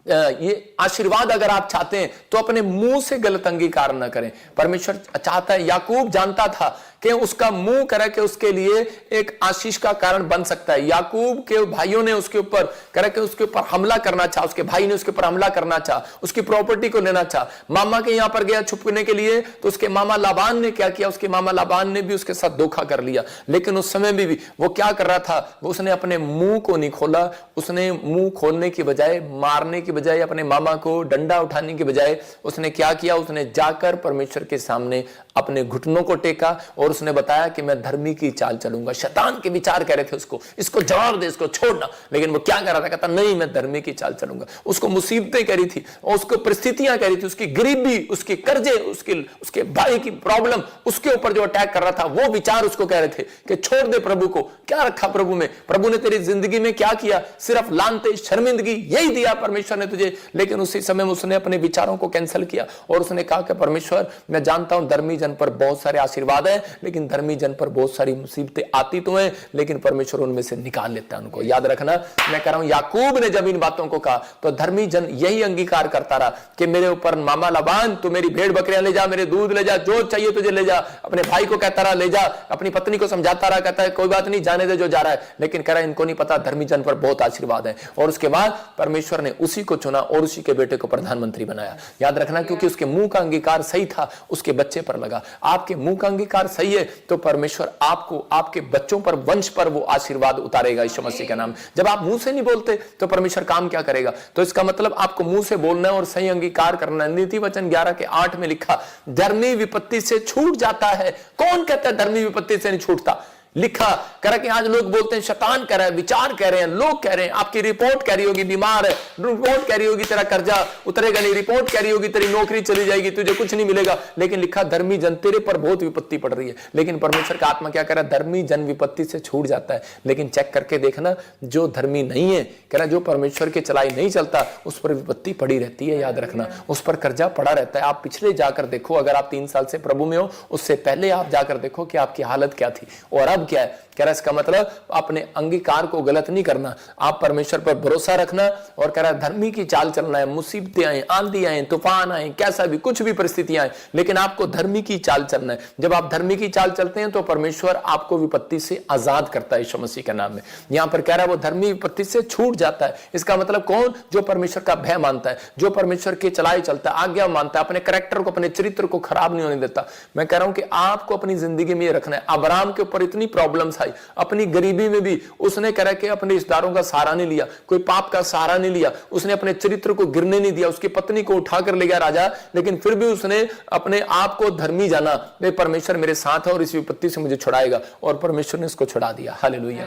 ये आशीर्वाद अगर आप चाहते हैं तो अपने मुंह से गलत अंगीकार न करें। परमेश्वर चाहता है, याकूब जानता था कि उसका मुंह करा के उसके लिए एक आशीष का कारण बन सकता है। याकूब के भाइयों ने उसके ऊपर करा के उसके ऊपर हमला करना चाहा, उसके भाई ने उसके ऊपर हमला करना चाहा, उसकी प्रॉपर्टी को लेना चाहा। मामा के यहां पर गया छुपने के लिए, तो उसके मामा लाबान ने क्या किया, उसके मामा लाबान ने भी उसके साथ धोखा कर लिया। लेकिन उस समय भी वो क्या कर रहा था, वो उसने अपने मुंह को नहीं खोला। उसने मुंह खोलने की बजाय, मारने की बजाय, अपने मामा को डंडा उठाने की बजाय उसने क्या किया, उसने जाकर परमेश्वर के सामने अपने घुटनों को टेका और उसने बताया कि मैं धर्मी की चाल चलूंगा। शैतान के विचार कह रहे थे उसको, इसको जवाब दे, इसको छोड़ना, लेकिन वो क्या कर रहा था, कहता नहीं मैं धर्मी की चाल चलूंगा। उसको मुसीबतें कह रही थी और उसको परिस्थितियां कह रही थी, उसकी गरीबी, उसके कर्जे, उसके भाई की प्रॉब्लम, उसके ऊपर जो अटैक कर रहा था, वो विचार उसको कह रहे थे कि छोड़ दे प्रभु को। क्या रखा प्रभु में, प्रभु ने तेरी जिंदगी में क्या किया, सिर्फ लानते, शर्मिंदगी यही दिया परमेश्वर ने तुझे। लेकिन उसी समय उसने अपने विचारों को कैंसिल किया और उसने कहा कि परमेश्वर मैं जानता हूं धर्मी जन पर बहुत सारे आशीर्वाद हैं, लेकिन धर्मी जन पर बहुत सारी मुसीबतें आती तो हैं, लेकिन परमेश्वर उनमें से निकाल लेता है उनको। याद रखना, मैं कह रहा हूं याकूब ने जब इन बातों को कहा तो धर्मी जन यही अंगीकार करता रहा कि मेरे ऊपर मामा लाबान तू मेरी भेड़ बकरियां ले जा, मेरे दूध ले जा, जो चाहिए तुझे ले जा। अपने भाई को कहता रहा ले जा, अपनी पत्नी को समझाता रहा, कहता है कोई बात नहीं जाने दे जो जा रहा है। लेकिन कह रहा है इनको नहीं पता धर्मी जन पर बहुत आशीर्वाद है। और उसके बाद परमेश्वर ने उसी को चुना और उसी के बेटे को प्रधानमंत्री बनाया। याद रखना, क्योंकि उसके मुंह का अंगीकार सही था, उसके बच्चे पर लगा। आपके मुंह का अंगीकार सही है तो परमेश्वर आपको, आपके बच्चों पर, वंश पर वो आशीर्वाद उतारेगा यीशु मसीह के नाम। जब आप मुंह से नहीं बोलते तो परमेश्वर काम क्या करेगा? तो इसका मतलब आपको मुंह से बोलना है और सही अंगीकार करना है। नीति वचन 11:8 में लिखा, धर्मी विपत्ति से छूट जाता है। कौन कहता है धर्मी विपत्ति से नहीं छूटता? लिखा करा कि आज लोग बोलते हैं शैतान कह रहा है, विचार कह रहे हैं, लोग कह रहे हैं, आपकी रिपोर्ट कह रही होगी बीमार है, रिपोर्ट कह रही होगी तेरा कर्जा उतरेगा नहीं, रिपोर्ट कह रही होगी तेरी नौकरी चली जाएगी, तुझे कुछ नहीं मिलेगा। लेकिन लिखा धर्मी जन तेरे पर बहुत विपत्ति पड़ रही है। लेकिन परमेश्वर का आत्मा क्या कह रहा है? धर्मी जन विपत्ति से छूट जाता है। लेकिन चेक करके देखना, जो धर्मी नहीं है, कह रहा जो परमेश्वर के चलाई नहीं चलता, उस पर विपत्ति पड़ी रहती है। याद रखना, उस पर कर्जा पड़ा रहता है। आप पिछले जाकर देखो, अगर आप 3 साल से प्रभु में हो, उससे पहले आप जाकर देखो कि आपकी हालत क्या थी और अब क्या है। कह रहा इसका मतलब अपने अंगीकार को गलत नहीं करना, आप परमेश्वर पर भरोसा रखना और कह रहा धर्मी की चाल चलना है। मुसीबतें आए, आंधी आए, तूफान आए, कैसा भी कुछ भी परिस्थितियां आए, लेकिन आपको धर्मी की चाल चलना है। जब आप धर्मी की चाल चलते हैं तो परमेश्वर आपको विपत्ति से आजाद करता है यीशु मसीह के नाम में। यहां पर कह रहा है वो धर्मी विपत्ति से छूट जाता है। इसका मतलब कौन? जो परमेश्वर का भय मानता है, जो परमेश्वर के चलाए चलता है, आज्ञा मानता है, अपने कैरेक्टर को, अपने चरित्र को खराब नहीं होने देता। मैं कह रहा हूं कि आपको अपनी जिंदगी में यह रखना है। अब्राहम के ऊपर इतनी प्रॉब्लम्स आई, अपनी गरीबी में भी उसने कह के अपने रिश्तेदारों का सहारा नहीं लिया, कोई पाप का सहारा नहीं लिया, उसने अपने चरित्र को गिरने नहीं दिया, उसकी पत्नी को उठाकर ले गया राजा, लेकिन फिर भी उसने अपने आप को धर्मी जाना। वे परमेश्वर मेरे साथ है और इस विपत्ति से मुझे छुड़ाएगा, और परमेश्वर ने उसको छुड़ा दिया। हालेलुया।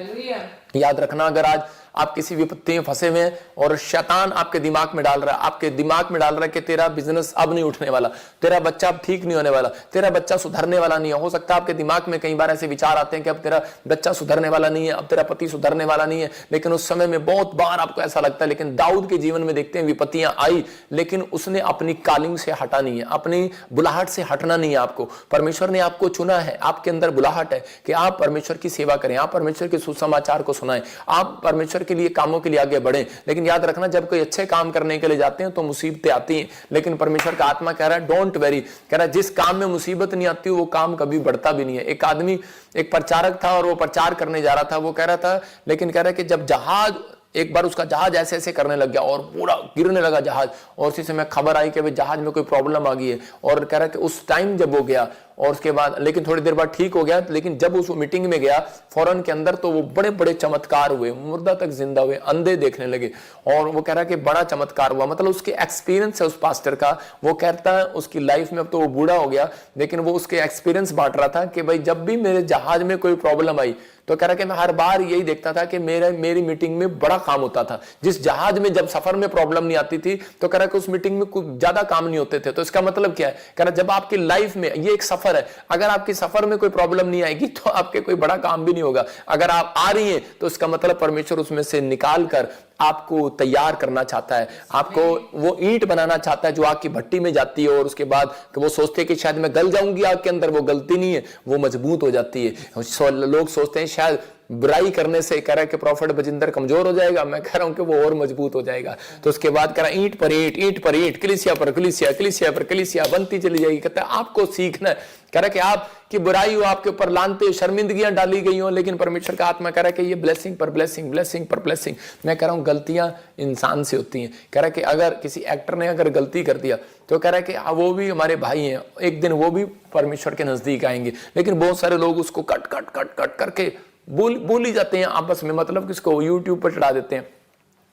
याद रखना, अगर आज आप किसी विपत्ति में फंसे हुए हैं और शैतान आपके दिमाग में डाल रहा है, आपके दिमाग में डाल रहा है कि तेरा बिजनेस अब नहीं उठने वाला, तेरा बच्चा अब ठीक नहीं होने वाला, तेरा बच्चा सुधरने वाला नहीं है। हो सकता है आपके दिमाग में कई बार ऐसे विचार आते हैं कि अब तेरा बच्चा सुधरने वाला नहीं है, अब तेरा पति सुधरने वाला नहीं है। लेकिन उस समय में बहुत बार आपको ऐसा लगता है। लेकिन दाऊद के जीवन में देखते हैं विपत्तियां आई, लेकिन उसने अपनी कॉलिंग से हटा नहीं है, अपनी बुलाहट से हटना नहीं है। आपको परमेश्वर ने आपको चुना है, आपके अंदर बुलाहट है कि आप परमेश्वर की सेवा करें, आप परमेश्वर के सुसमाचार को सुनाएं, आप परमेश्वर के लिए कामों के लिए आगे बढ़ें। लेकिन याद रखना, जब कोई अच्छे काम करने के लिए जाते हैं तो मुसीबतें आती हैं, लेकिन परमेश्वर का आत्मा कह रहा है डोंट वेरी, कह रहा है जिस काम में मुसीबत नहीं आती वो काम कभी बढ़ता भी नहीं है। एक आदमी, एक प्रचारक था और वो प्रचार करने जा रहा था, वो कह रहा था, लेकिन कह रहा है कि जब जहाज, एक बार उसका जहाज ऐसे ऐसे करने लग गया और पूरा गिरने लगा जहाज, और उसी समय खबर आई कि भाई जहाज में कोई प्रॉब्लम आ गई है। और कह रहा है कि उस टाइम जब वो गया और उसके बाद, लेकिन थोड़ी देर बाद ठीक हो गया, लेकिन जब उस मीटिंग में गया फौरन के अंदर, तो वो बड़े बड़े चमत्कार हुए, मुर्दा तक जिंदा हुए, अंधे देखने लगे। और वो कह रहा है कि बड़ा चमत्कार हुआ। मतलब उसके एक्सपीरियंस है उस पास्टर का, वो कहता है उसकी लाइफ में, अब तो वो बूढ़ा हो गया, लेकिन वो उसके एक्सपीरियंस बांट रहा था कि भाई जब भी मेरे जहाज में कोई प्रॉब्लम आई तो कह रहा कि मैं हर बार यही देखता था कि मेरी मीटिंग में बड़ा काम होता था। जिस जहाज में जब सफर में प्रॉब्लम नहीं आती थी तो कह रहा कि उस मीटिंग में कुछ ज्यादा काम नहीं होते थे। तो इसका मतलब क्या है? कह रहा जब आपकी लाइफ में, ये एक सफर है, अगर आपकी सफर में कोई प्रॉब्लम नहीं आएगी तो आपके कोई बड़ा काम भी नहीं होगा। अगर आप आ रही हैं तो इसका मतलब परमेश्वर उसमें से निकाल कर आपको तैयार करना चाहता है, आपको वो ईंट बनाना चाहता है जो आग की भट्टी में जाती है और उसके बाद वो सोचते हैं कि शायद मैं गल जाऊंगी आग के अंदर, वो गलती नहीं है, वो मजबूत हो जाती है। लोग सोचते हैं शायद बुराई करने से, कह रहा है कि प्रॉफिट बजिंदर कमजोर हो जाएगा, मैं कह रहा हूं कि वो और मजबूत हो जाएगा। तो उसके बाद कह रहा ईंट पर ईंट, ईंट पर ईंट, कलीसिया पर कलीसिया, कलीसिया पर कलीसिया बनती चली जाएगी। कहता है आपको सीखना है, कह रहा है कि आपकी बुराई हो, आपके ऊपर लानते हो, शर्मिंदगियां डाली गई हो, लेकिन परमेश्वर का आत्मा कह रहा है कि ये ब्लेसिंग पर ब्लेसिंग, ब्लेसिंग पर ब्लेसिंग। मैं कह रहा हूं गलतियां इंसान से होती हैं। कह रहा है कि अगर किसी एक्टर ने अगर गलती कर दिया तो कह रहा है कि वो भी हमारे भाई हैं, एक दिन वो भी परमेश्वर के नजदीक आएंगे। लेकिन बहुत सारे लोग उसको कट कट कट कट करके बोल ही जाते हैं आपस में, मतलब किसको यूट्यूब पर चढ़ा देते हैं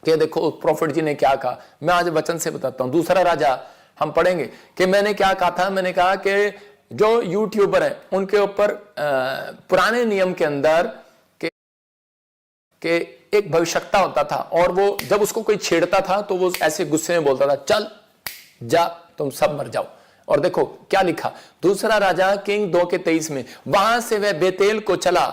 कि देखो प्रॉफिट जी ने क्या कहा। मैं आज वचन से बताता हूं। दूसरा राजा हम पढ़ेंगे कि मैंने क्या कहा था। मैंने कहा कि जो यूट्यूबर हैं उनके ऊपर पुराने नियम के अंदर के एक भविष्यता होता था, और वो जब उसको कोई छेड़ता था तो वो ऐसे गुस्से में बोलता था, चल जा तुम सब मर जाओ। और देखो क्या लिखा, दूसरा राजा किंग 2:23 में, वहां से वह बेतेल को चला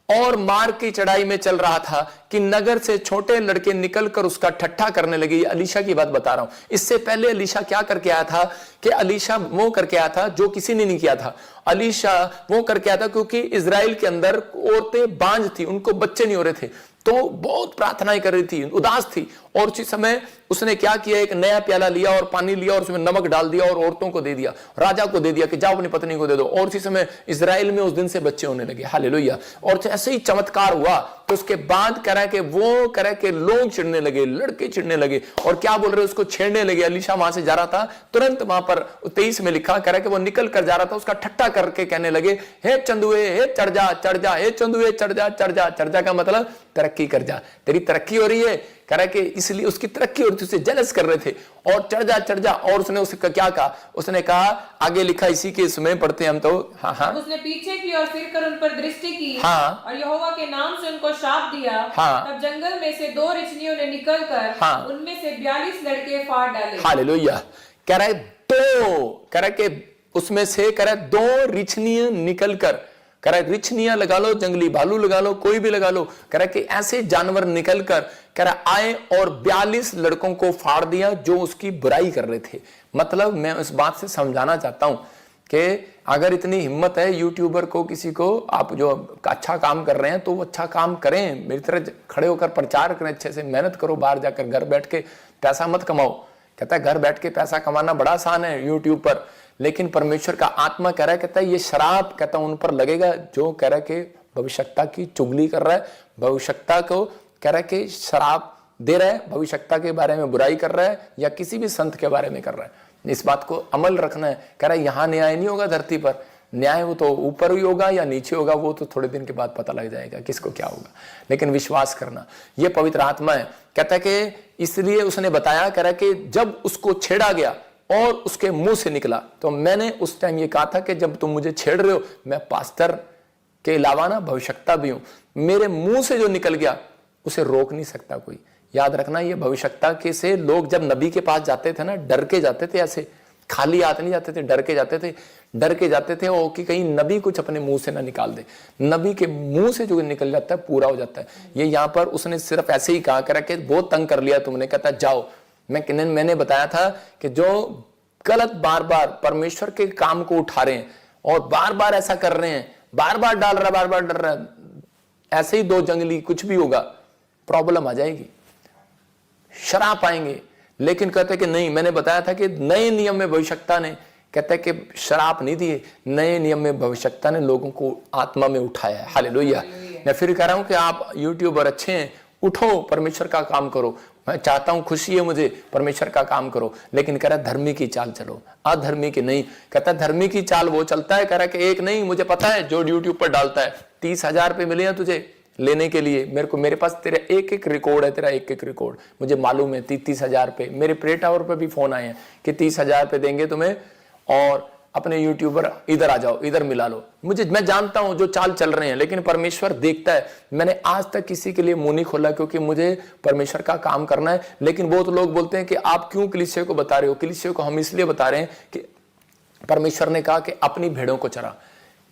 और मार्ग की चढ़ाई में चल रहा था कि नगर से छोटे लड़के निकलकर उसका ठट्ठा करने लगे। ये अलीशा की बात बता रहा हूं। इससे पहले अलीशा क्या करके आया था कि अलीशा वो करके आया था जो किसी ने नहीं किया था। अलीशा वो करके आया था क्योंकि इजराइल के अंदर औरतें बांझ थी, उनको बच्चे नहीं हो रहे थे, तो बहुत प्रार्थनाएं कर रही थी, उदास थी। और उसी समय उसने क्या किया, एक नया प्याला लिया और पानी लिया और उसमें नमक डाल दिया और औरतों को दे दिया, राजा को दे दिया कि जाओ अपनी पत्नी को दे दो। और उसी समय इजराइल में उस दिन से बच्चे होने लगे। हालेलुया। और ऐसे ही चमत्कार हुआ। तो उसके बाद कह रहा है कि वो कह रहा है कि लोग चिढ़ने लगे, लड़के चिढ़ने लगे और क्या बोल रहे, उसको छेड़ने लगे। अलीशा वहां से जा रहा था, तुरंत वहां पर 23 में लिखा, कह रहा है कि वो निकल कर जा रहा था, उसका ठट्ठा करके कहने लगे, हे चंदुए हे चढ़ जा चढ़ जा, हे चंदुए चढ़ जा चढ़ जा। चढ़ जा का मतलब तरक्की कर जा, तेरी तरक्की हो रही है। कह रहा है कि इसलिए उसकी तरक्की हो रही थी, उसे जेलस कर रहे थे, और चढ़ जा चढ़ जा। और उसने उसका क्या कहा, उसने कहा, आगे लिखा इसी के समय पढ़ते हैं हम तो, हाँ हाँ, उसने पीछे की और फिर कर उन पर दृष्टि की, हाँ, और यहोवा के नाम से उनको शाप दिया। हाँ, तब जंगल में से 2 रिछनियों ने निकलकर, हाँ, उनमें से 42 लड़के फाड़ डाले। हालेलुया। कह रहा है दो, कह रहा है कि उसमें से कह रहा है 2 रिछनियां निकलकर, कह रहा है रिछनियां लगा लो, जंगली भालू लगा लो, कोई भी लगा लो, कह रहा है कि ऐसे जानवर निकलकर कह रहा आए और 42 लड़कों को फाड़ दिया जो उसकी बुराई कर रहे थे। मतलब मैं इस बात से समझाना चाहता हूं कि अगर इतनी हिम्मत है यूट्यूबर को, किसी को, आप जो अच्छा काम कर रहे हैं तो वो अच्छा काम करें, मेरी तरह खड़े होकर प्रचार करें, अच्छे से मेहनत करो, बाहर जाकर घर बैठ के पैसा मत कमाओ। कहता है घर बैठ के पैसा कमाना बड़ा आसान है यूट्यूब पर, लेकिन परमेश्वर का आत्मा कह रहा है, कहता है ये शराब, कहता है उन पर लगेगा जो कह रहा है कि भविष्यता की चुगली कर रहा है, भविष्यता को कह रहा है कि शराब दे रहा है, भविष्यता के बारे में बुराई कर रहा है, या किसी भी संत के बारे में कर रहा है। इस बात को अमल रखना है। कह रहा है यहां न्याय नहीं होगा धरती पर, न्याय वो तो ऊपर ही होगा या नीचे होगा, वो तो थोड़े दिन के बाद पता लग जाएगा किसको क्या होगा। लेकिन विश्वास करना, ये पवित्र आत्मा है। कहता है कि इसलिए उसने बताया, कह रहा है कि जब उसको छेड़ा गया और उसके मुंह से निकला, तो मैंने उस टाइम ये कहा था कि जब तुम मुझे छेड़ रहे हो, मैं पास्टर के अलावा ना भविष्यता भी हूं, मेरे मुंह से जो निकल गया उसे रोक नहीं सकता कोई। याद रखना, ये भविष्यता के से लोग जब नबी के पास जाते थे ना, डर के जाते थे, ऐसे खाली हाथ नहीं जाते थे, डर के जाते थे, डर के जाते थे ओ कि कहीं नबी कुछ अपने मुंह से ना निकाल दे। नबी के मुंह से जो निकल जाता है पूरा हो जाता है। ये यहाँ पर उसने सिर्फ ऐसे ही कहा, करा कि बहुत तंग कर लिया तुमने, कहता जाओ। मैंने बताया था कि जो गलत बार बार परमेश्वर के काम को उठा रहे हैं और बार बार ऐसा कर रहे हैं, बार बार डाल रहा, बार बार डर रहा, ऐसे ही 2 जंगली कुछ भी होगा, प्रॉब्लम आ जाएगी, शराप आएंगे। लेकिन कहते कि नहीं, मैंने बताया था कि नए नियम में भविष्यता ने, कहते कि शराप नहीं दिए, नए नियम में भविष्यता ने लोगों को आत्मा में उठाया है। हालेलुया। मैं फिर कह रहा हूं कि आप यूट्यूबर अच्छे हैं, उठो, परमेश्वर का काम करो। मैं चाहता हूं, खुशी है मुझे, परमेश्वर का काम करो, लेकिन कह रहा धर्मी की चाल चलो, अधर्मी की नहीं। कहता धर्मी की चाल वो चलता है, कह रहा कि एक नहीं, मुझे पता है जो यूट्यूब पर डालता है, 30,000 रुपये मिले हैं तुझे लेने के लिए, मेरे पास तेरा एक रिकॉर्ड है, तेरा एक रिकॉर्ड मुझे मालूम है, 30,000 रुपये। मेरे प्रे टावर पर भी फोन आए हैं कि 30,000 रुपये देंगे तुम्हें और अपने यूट्यूबर इधर आ जाओ, इधर मिला लो। मैं जानता हूं जो चाल चल रहे हैं, लेकिन परमेश्वर देखता है। मैंने आज तक किसी के लिए मुंह नहीं खोला, क्योंकि मुझे परमेश्वर का काम करना है। लेकिन बहुत लोग बोलते हैं कि आप क्यों कलीसिया को बता रहे हो? कलीसिया को हम इसलिए बता रहे हैं कि परमेश्वर ने कहा कि अपनी भेड़ों को चरा।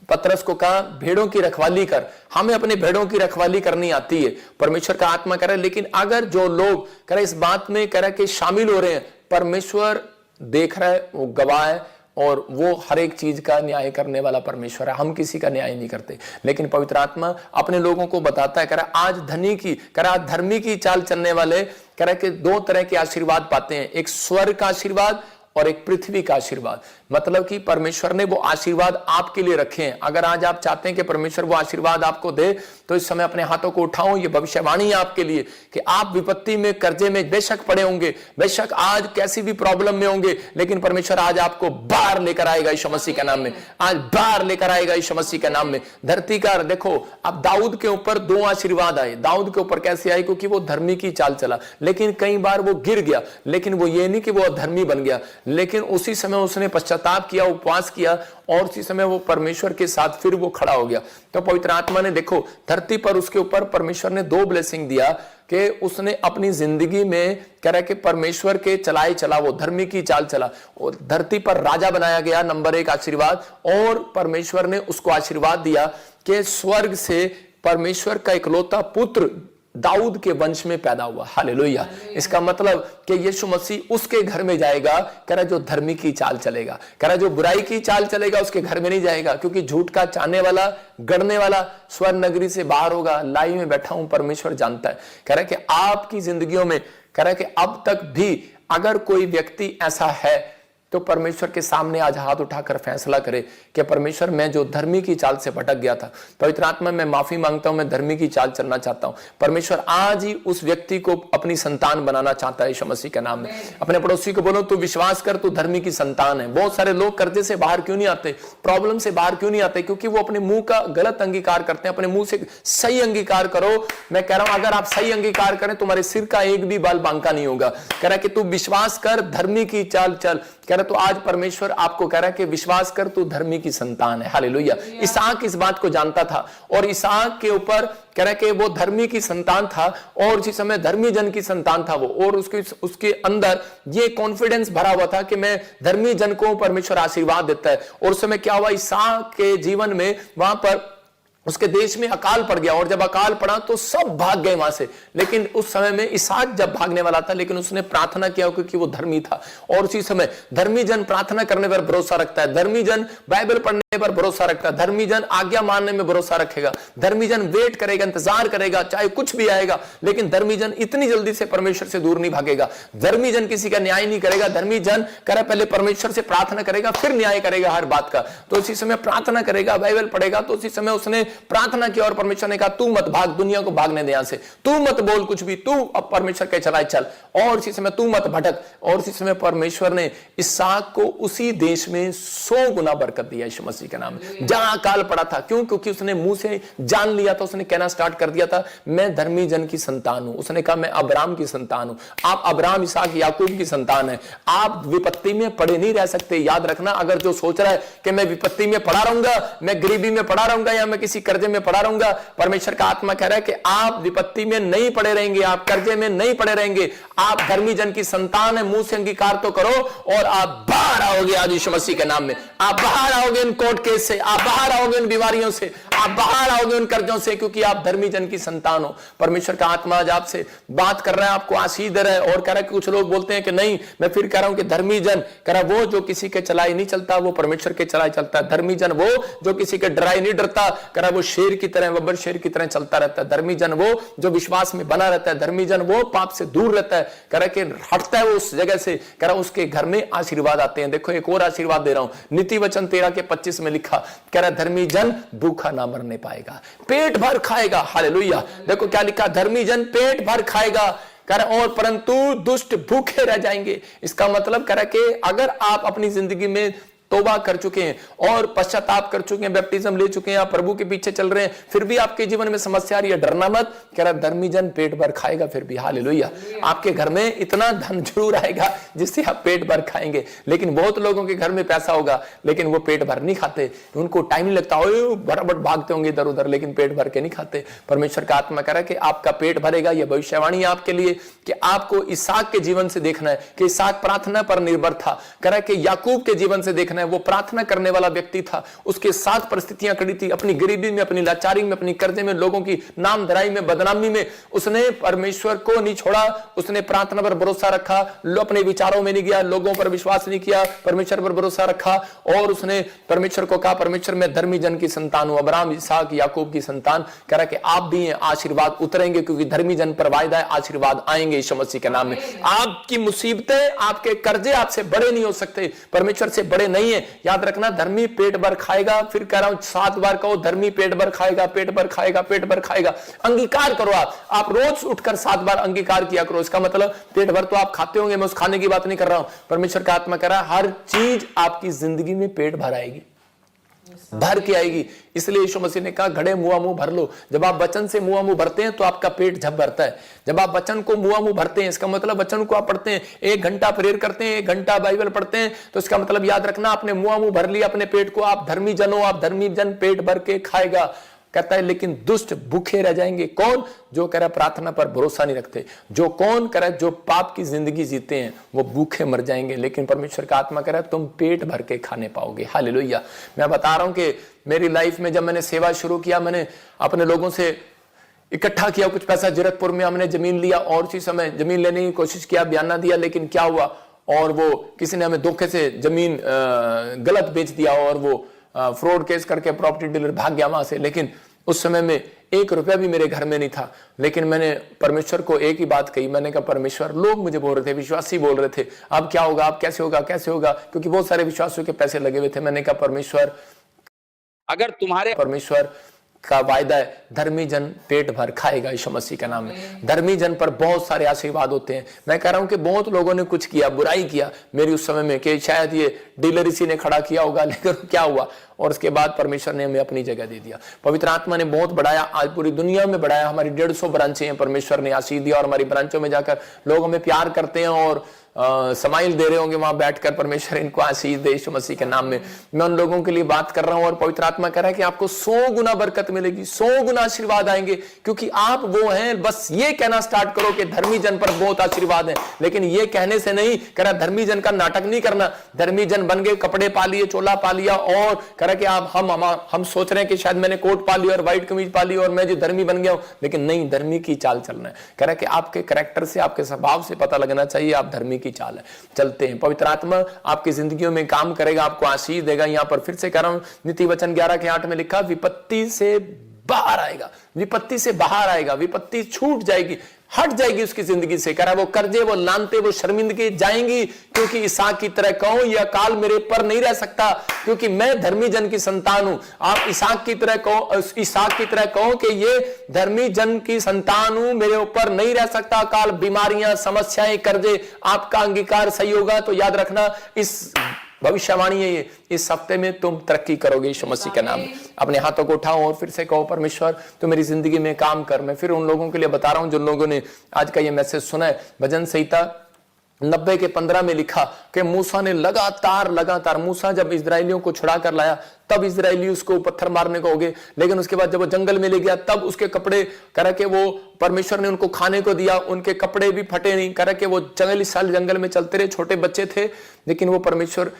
पतरस को कहा भेड़ों की रखवाली कर, हमें अपने भेड़ों की रखवाली करनी आती है, परमेश्वर का आत्मा करे। लेकिन अगर जो लोग कह रहे इस बात में कह रहे कि शामिल हो रहे हैं, परमेश्वर देख रहा है, वो गवाह है, और वो हर एक चीज का न्याय करने वाला परमेश्वर है। हम किसी का न्याय नहीं करते, लेकिन पवित्र आत्मा अपने लोगों को बताता है। कह रहा आज धनी की, कह रहा धर्मी की चाल चलने वाले, कह रहा कि 2 तरह के आशीर्वाद पाते हैं, एक स्वर्ग का आशीर्वाद और एक पृथ्वी का आशीर्वाद। मतलब कि परमेश्वर ने वो आशीर्वाद आपके लिए रखे हैं। अगर आज आप चाहते हैं कि परमेश्वर वो आशीर्वाद आपको दे, तो इस समय अपने हाथों को उठाओ। ये भविष्यवाणी है आपके लिए कि आप विपत्ति में, कर्जे में बेशक पड़े होंगे, बेशक आज कैसी भी प्रॉब्लम में होंगे, लेकिन परमेश्वर आज आपको बाहर लेकर आएगा यीशु मसीह के नाम में। आज बाहर लेकर आएगा यीशु मसीह के नाम में। धरती का देखो, अब दाऊद के ऊपर 2 आशीर्वाद आए। दाऊद के ऊपर कैसे आए? क्योंकि वो धर्मी की चाल चला, लेकिन कई बार वो गिर गया, लेकिन वो ये नहीं कि वो अधर्मी बन गया, लेकिन उसी समय उसने पश्चाताप किया, उपवास किया, और उसी समय वो परमेश्वर के साथ फिर वो खड़ा हो गया। तो पवित्र आत्मा ने देखो धरती पर उसके ऊपर परमेश्वर ने 2 ब्लेसिंग दिया कि उसने अपनी जिंदगी में कह रहा है कि परमेश्वर के चलाए चला, वो धर्मी की चाल चला, और धरती पर राजा बनाया गया, नंबर 1 आशीर्वाद। और परमेश्वर ने उसको आशीर्वाद दिया कि स्वर्ग से परमेश्वर का इकलौता पुत्र दाऊद के वंश में पैदा हुआ। हालेलुया। इसका मतलब कि यीशु मसीह उसके घर में जाएगा, कह रहा जो धर्मी की चाल चलेगा, कह रहा जो बुराई की चाल चलेगा उसके घर में नहीं जाएगा, क्योंकि झूठ का चाहने वाला, गढ़ने वाला स्वर्ण नगरी से बाहर होगा। लाई में बैठा हूं, परमेश्वर जानता है। कह रहा कि आपकी जिंदगियों में, कह रहा कि अब तक भी अगर कोई व्यक्ति ऐसा है, तो परमेश्वर के सामने आज हाथ उठाकर फैसला करे कि परमेश्वर मैं जो धर्मी की चाल से भटक गया था, पवित्र आत्मा मैं माफी मांगता हूं, मैं धर्मी की चाल चलना चाहता हूं। परमेश्वर आज ही उस व्यक्ति को अपनी संतान बनाना चाहता है यीशु मसीह के नाम में। अपने पड़ोसी को बोलो, तू विश्वास कर, तू धर्मी की संतान है। बहुत सारे लोग कर्जे से बाहर क्यों नहीं आते, प्रॉब्लम से बाहर क्यों नहीं आते? क्योंकि वो अपने मुंह का गलत अंगीकार करते हैं। अपने मुंह से सही अंगीकार करो। मैं कह रहा हूं अगर आप सही अंगीकार करें, तुम्हारे सिर का एक भी बाल बांका नहीं होगा। कह रहा है कि तू विश्वास कर, धर्मी की चाल चल। कह रहा तो आज परमेश्वर आपको कह रहा है कि विश्वास कर, तू धर्मी की संतान है। हालेलुया। इसहाक इस बात को जानता था, और इसहाक के ऊपर कह रहा है कि वो धर्मी की संतान था, और उसी समय धर्मी जन की संतान था वो, और उसके अंदर ये कॉन्फिडेंस भरा हुआ था कि मैं धर्मी जन को परमेश्वर आशीर्वाद देता है। और उस समय क्या हुआ, इसहाक के जीवन में वहां पर उसके देश में अकाल पड़ गया, और जब अकाल पड़ा तो सब भाग गए वहां से। लेकिन उस समय में इसहाक जब भागने वाला था, लेकिन उसने प्रार्थना किया क्योंकि वो धर्मी था। और उसी समय धर्मी जन प्रार्थना करने पर भरोसा रखता है, धर्मी जन बाइबल पढ़ने पर भरोसा रखता है, धर्मी जन आज्ञा मानने में भरोसा रखेगा, धर्मी जन वेट करेगा, इंतजार करेगा, चाहे कुछ भी आएगा, लेकिन धर्मी जन इतनी जल्दी से परमेश्वर से दूर नहीं भागेगा। धर्मी जन किसी का न्याय नहीं करेगा। धर्मी जन करे पहले परमेश्वर से प्रार्थना करेगा, फिर न्याय करेगा हर बात का। तो उसी समय प्रार्थना करेगा, बाइबल पढ़ेगा। तो उसी समय उसने प्रार्थना की और परमेश्वर ने कहा तू मत भाग, दुनिया को भागने दे यहां से, तू मत बोल कुछ भी, तू अब परमेश्वर के चलाए चल, और इसी समय तू मत भटक। और इसी समय परमेश्वर ने इसहाक को उसी देश में 100 गुना बरकत दिया यीशु मसीह के नाम में, जहां अकाल पड़ा था। क्यों? क्योंकि उसने मुंह से जान लिया था, उसने कहना स्टार्ट कर दिया था मैं धर्मी जन की संतान हूं। उसने कहा मैं अब्राहम की संतान हूं। आप अब्राहम, इसहाक, याकूब की संतान है। आप विपत्ति में पड़े नहीं रह सकते। याद रखना, अगर जो सोच रहा है कि मैं विपत्ति में पड़ा रहूंगा, मैं गरीबी में पड़ा रहूंगा, या मैं किसी कर्जे में पड़ा रहूंगा, परमेश्वर का आत्मा कह रहा है कि आप विपत्ति में नहीं पड़े रहेंगे, आप कर्जे में नहीं पड़े रहेंगे। आप धर्मी जन की संतान है, मुंह से अंगीकार तो करो, और आप बाहर आओगे आज यीशु मसीह के नाम में। आप बाहर आओगे इन कोर्ट केस से, आप बाहर आओगे इन बीमारियों से, आप बाहर आओगे उन कर्जों से, क्योंकि आप धर्मी जन की संतान हो। परमेश्वर का आत्मा आज आपसे बात कर रहा है, आपको आशीष दे रहा है। और कह रहा है कि कुछ लोग बोलते हैं कि नहीं, मैं फिर कह रहा हूं कि धर्मी जन, कह रहा वो जो किसी के चलाए नहीं चलता, वो परमेश्वर के चलाए चलता है। धर्मी जन वो जो किसी के डराए नहीं डरता, कह रहा वो शेर की तरह, बब्बर शेर की तरह चलता रहता है। धर्मी जन वो जो विश्वास में बना रहता है। धर्मी जन वो पाप से दूर रहता है, कह रहा कि हटता है वो उस जगह से, कह रहा उसके घर में आशीर्वाद आते हैं। देखो एक और आशीर्वाद दे रहा हूं, नीति वचन 13:25 में लिखा, कह रहा धर्मी जन भूखा ना मरने पाएगा, पेट भर खाएगा। हालेलुया। देखो क्या लिखा, धर्मी जन पेट भर खाएगा, कह रहा और परंतु दुष्ट भूखे रह जाएंगे। इसका मतलब कह रहा कि अगर आप अपनी जिंदगी में तौबा कर चुके हैं और पश्चाताप कर चुके हैं, बैप्टिज्म ले चुके हैं, आप प्रभु के पीछे चल रहे हैं, फिर भी आपके जीवन में समस्या आ रही है, डरना मत। कह रहा धर्मी जन पेट भर खाएगा फिर भी। हालेलुया। आपके घर में इतना धन जरूर आएगा जिससे आप पेट भर खाएंगे। लेकिन बहुत लोगों के घर में पैसा होगा लेकिन वो पेट भर नहीं खाते, उनको टाइम नहीं लगता, बराबर भागते होंगे इधर उधर, लेकिन पेट भर के नहीं खाते। परमेश्वर का आत्मा कह रहा है कि आपका पेट भरेगा। यह भविष्यवाणी है आपके लिए कि आपको इसहाक के जीवन से देखना है कि इसहाक प्रार्थना पर निर्भर था। कह रहा है कि याकूब के जीवन से देखना है, वो प्रार्थना करने वाला व्यक्ति था, उसके साथ परिस्थितियां खड़ी थी, अपनी गरीबी में, अपनी लाचारी में, अपनी कर्जे में, लोगों की नाम धराई में, बदनामी में, उसने परमेश्वर को नहीं छोड़ा, उसने प्रार्थना पर भरोसा रखा, अपने विचारों में नहीं गया, लोगों पर विश्वास नहीं किया, परमेश्वर पर भरोसा रखा और उसने परमेश्वर को कहा, परमेश्वर मैं धर्मी जन की संतान हूं, अब्राहम, इसहाक, याकूब की संतान। कह रहा कि आप भी हैं, आशीर्वाद उतरेंगे, क्योंकि धर्मी जन पर वायदा है, आशीर्वाद आएंगे यीशु मसीह के नाम में। आपकी मुसीबतें, आपके कर्जे आपसे बड़े नहीं हो सकते, परमेश्वर से बड़े नहीं है। याद रखना, धर्मी पेट भर खाएगा। फिर कह रहा हूं 7 बार कहो, धर्मी पेट भर खाएगा, पेट भर खाएगा, पेट भर खाएगा। अंगीकार करो, आप रोज उठकर 7 बार अंगीकार किया करो। इसका मतलब पेट भर तो आप खाते होंगे, मैं उस खाने की बात नहीं कर रहा हूं। परमेश्वर का आत्मा कह रहा है हर चीज आपकी जिंदगी में पेट भर आएगी, भर के आएगी। इसलिए यीशु मसीह ने कहा घड़े मुआ मुंह भर लो। जब आप वचन से मुआ मुंह भरते हैं तो आपका पेट झप भरता है। जब आप वचन को मुआ मुंह भरते हैं, इसका मतलब वचन को आप पढ़ते हैं, 1 घंटा प्रेयर करते हैं, 1 घंटा बाइबल पढ़ते हैं, तो इसका मतलब याद रखना, आपने मुआ मुंह भर लिया अपने पेट को। आप धर्मी जन हो, आप धर्मी जन पेट भर के खाएगा। कहता है लेकिन दुष्ट भूखे रह जाएंगे। कौन? जो कह रहा प्रार्थना पर भरोसा नहीं रखते, जो कौन कह रहा जो पाप की जिंदगी जीते हैं, वो भूखे मर जाएंगे। लेकिन परमेश्वर का आत्मा कह रहा है तुम पेट भर के खाने पाओगे। हालेलुया। मैं बता रहा हूं कि मेरी लाइफ में जब मैंने सेवा शुरू किया, मैंने अपने लोगों से इकट्ठा किया कुछ पैसा। जीरकपुर में हमने जमीन लिया और उसी समय जमीन लेने की कोशिश किया, बयाना दिया, लेकिन क्या हुआ, और वो किसी ने हमें धोखे से जमीन गलत बेच दिया और वो फ्रॉड केस करके प्रॉपर्टी डीलर भाग गया वहां से। लेकिन उस समय में 1 रुपया भी मेरे घर में नहीं था। लेकिन मैंने परमेश्वर को एक ही बात कही, मैंने कहा परमेश्वर, लोग मुझे बोल रहे थे, विश्वासी बोल रहे थे, अब क्या होगा, अब कैसे होगा, कैसे होगा, क्योंकि बहुत सारे विश्वासियों के पैसे लगे हुए थे। मैंने कहा परमेश्वर, अगर तुम्हारे परमेश्वर का वायदा है, धर्मी जन पेट भर खाएगा यीशु मसीह के नाम में। धर्मी जन पर बहुत सारे आशीर्वाद होते हैं। मैं कह रहा हूं कि बहुत लोगों ने कुछ किया, बुराई किया मेरी उस समय में, कि शायद ये डीलर इसी ने खड़ा किया होगा, लेकिन क्या हुआ, और उसके बाद परमेश्वर ने हमें अपनी जगह दे दिया। पवित्र आत्मा ने बहुत बढ़ाया, आज पूरी दुनिया में बढ़ाया। हमारी 150 ब्रांचें हैं, परमेश्वर ने आशीष दिया, और हमारी ब्रांचों में जाकर लोग हमें प्यार करते हैं और समाइल दे रहे होंगे वहां बैठकर, परमेश्वर इनको आशीष दे यीशु मसीह के नाम में। मैं उन लोगों के लिए बात कर रहा हूं, और पवित्र आत्मा कह रहा है कि आपको 100 गुना बरकत मिलेगी, 100 गुना आशीर्वाद आएंगे, क्योंकि आप वो हैं। बस ये कहना स्टार्ट करो कि धर्मी जन पर बहुत आशीर्वाद है। लेकिन ये कहने से नहीं, कह रहा धर्मी जन का नाटक नहीं करना। धर्मी जन बन गए, कपड़े पा लिए, चोला पा लिया, और कह रहा कि आप हम सोच रहे हैं कि शायद मैंने कोट पा लिया और व्हाइट कमीज पा ली और मैं जो धर्मी बन गया हूं। लेकिन नहीं, धर्मी की चाल चलना है। कह रहा कि आपके कैरेक्टर से, आपके स्वभाव से पता लगना चाहिए आप धर्मी की चाल है, चलते हैं। पवित्र आत्मा आपकी जिंदगियों में काम करेगा, आपको आशीष देगा। यहां पर फिर से कह रहा हूं, नीति वचन 11:8 में लिखा, विपत्ति से बाहर आएगा, विपत्ति से बाहर आएगा, विपत्ति छूट जाएगी, हट जाएगी उसकी जिंदगी से। कह रहा वो कर्जे, वो लानते, वो शर्मिंदगी जाएंगी, क्योंकि इसहाक की तरह कहो यह काल मेरे पर नहीं रह सकता, क्योंकि मैं धर्मी जन की संतान हूं। आप इसहाक की तरह कहो, इसहाक की तरह कहो कि ये धर्मी जन की संतान हूं, मेरे ऊपर नहीं रह सकता काल, बीमारियां, समस्याएं, कर्जे। आपका अंगीकार सही होगा तो याद रखना, इस भविष्यवाणी है ये, इस हफ्ते में तुम तरक्की करोगे यीशु मसीह के नाम में। अपने हाथों को उठाओ और फिर से कहो, परमेश्वर तो मेरी जिंदगी में काम कर। मैं फिर उन लोगों के लिए बता रहा हूं जिन लोगों ने आज का ये मैसेज सुना है। भजन संहिता 90:15 में लिखा कि मूसा ने लगातार मूसा जब इजरायलियों को छुड़ा कर लाया, तब इजरायली उसको पत्थर मारने को हो गए। लेकिन उसके बाद जब वो जंगल में ले गया, तब उसके कपड़े, कह के वो परमेश्वर ने उनको खाने को दिया, उनके कपड़े भी फटे नहीं। कह के वो 40 साल जंगल में चलते रहे, छोटे बच्चे थे, लेकिन वो परमेश्वर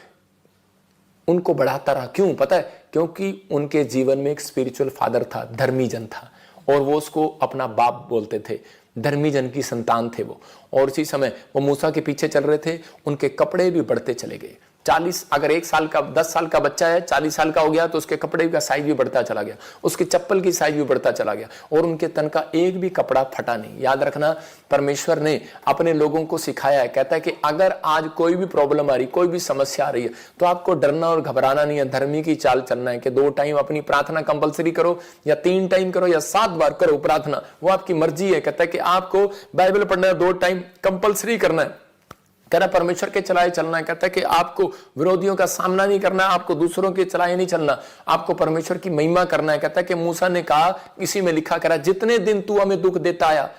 उनको बढ़ाता रहा। क्यों? पता है, क्योंकि उनके जीवन में एक स्पिरिचुअल फादर था, धर्मी जन था, और वो उसको अपना बाप बोलते थे। धर्मी जन की संतान थे वो। और उसी समय वो मूसा के पीछे चल रहे थे, उनके कपड़े भी बढ़ते चले गए। 40, अगर 1 साल का 10 साल का बच्चा है, 40 साल का हो गया, तो उसके कपड़े का साइज भी बढ़ता चला गया, उसके चप्पल की साइज भी बढ़ता चला गया, और उनके तन का एक भी कपड़ा फटा नहीं। याद रखना, परमेश्वर ने अपने लोगों को सिखाया है। कहता है कि अगर आज कोई भी प्रॉब्लम आ रही, कोई भी समस्या आ रही है, तो आपको डरना और घबराना नहीं है, धर्मी की चाल चलना है। कि 2 टाइम अपनी प्रार्थना कंपलसरी करो, या 3 टाइम करो, या 7 बार करो प्रार्थना, वो आपकी मर्जी है। कहता है कि आपको बाइबल पढ़ना 2 टाइम कंपलसरी करना है। कहना परमेश्वर के चलाए चलना है। कहता है कि आपको विरोधियों का सामना नहीं करना, आपको दूसरों के चलाए नहीं चलना, आपको परमेश्वर की महिमा करना है। कहता है कि मूसा ने कहा, इसी में लिखा करा, जितने दिन तू हमें दुख देता आया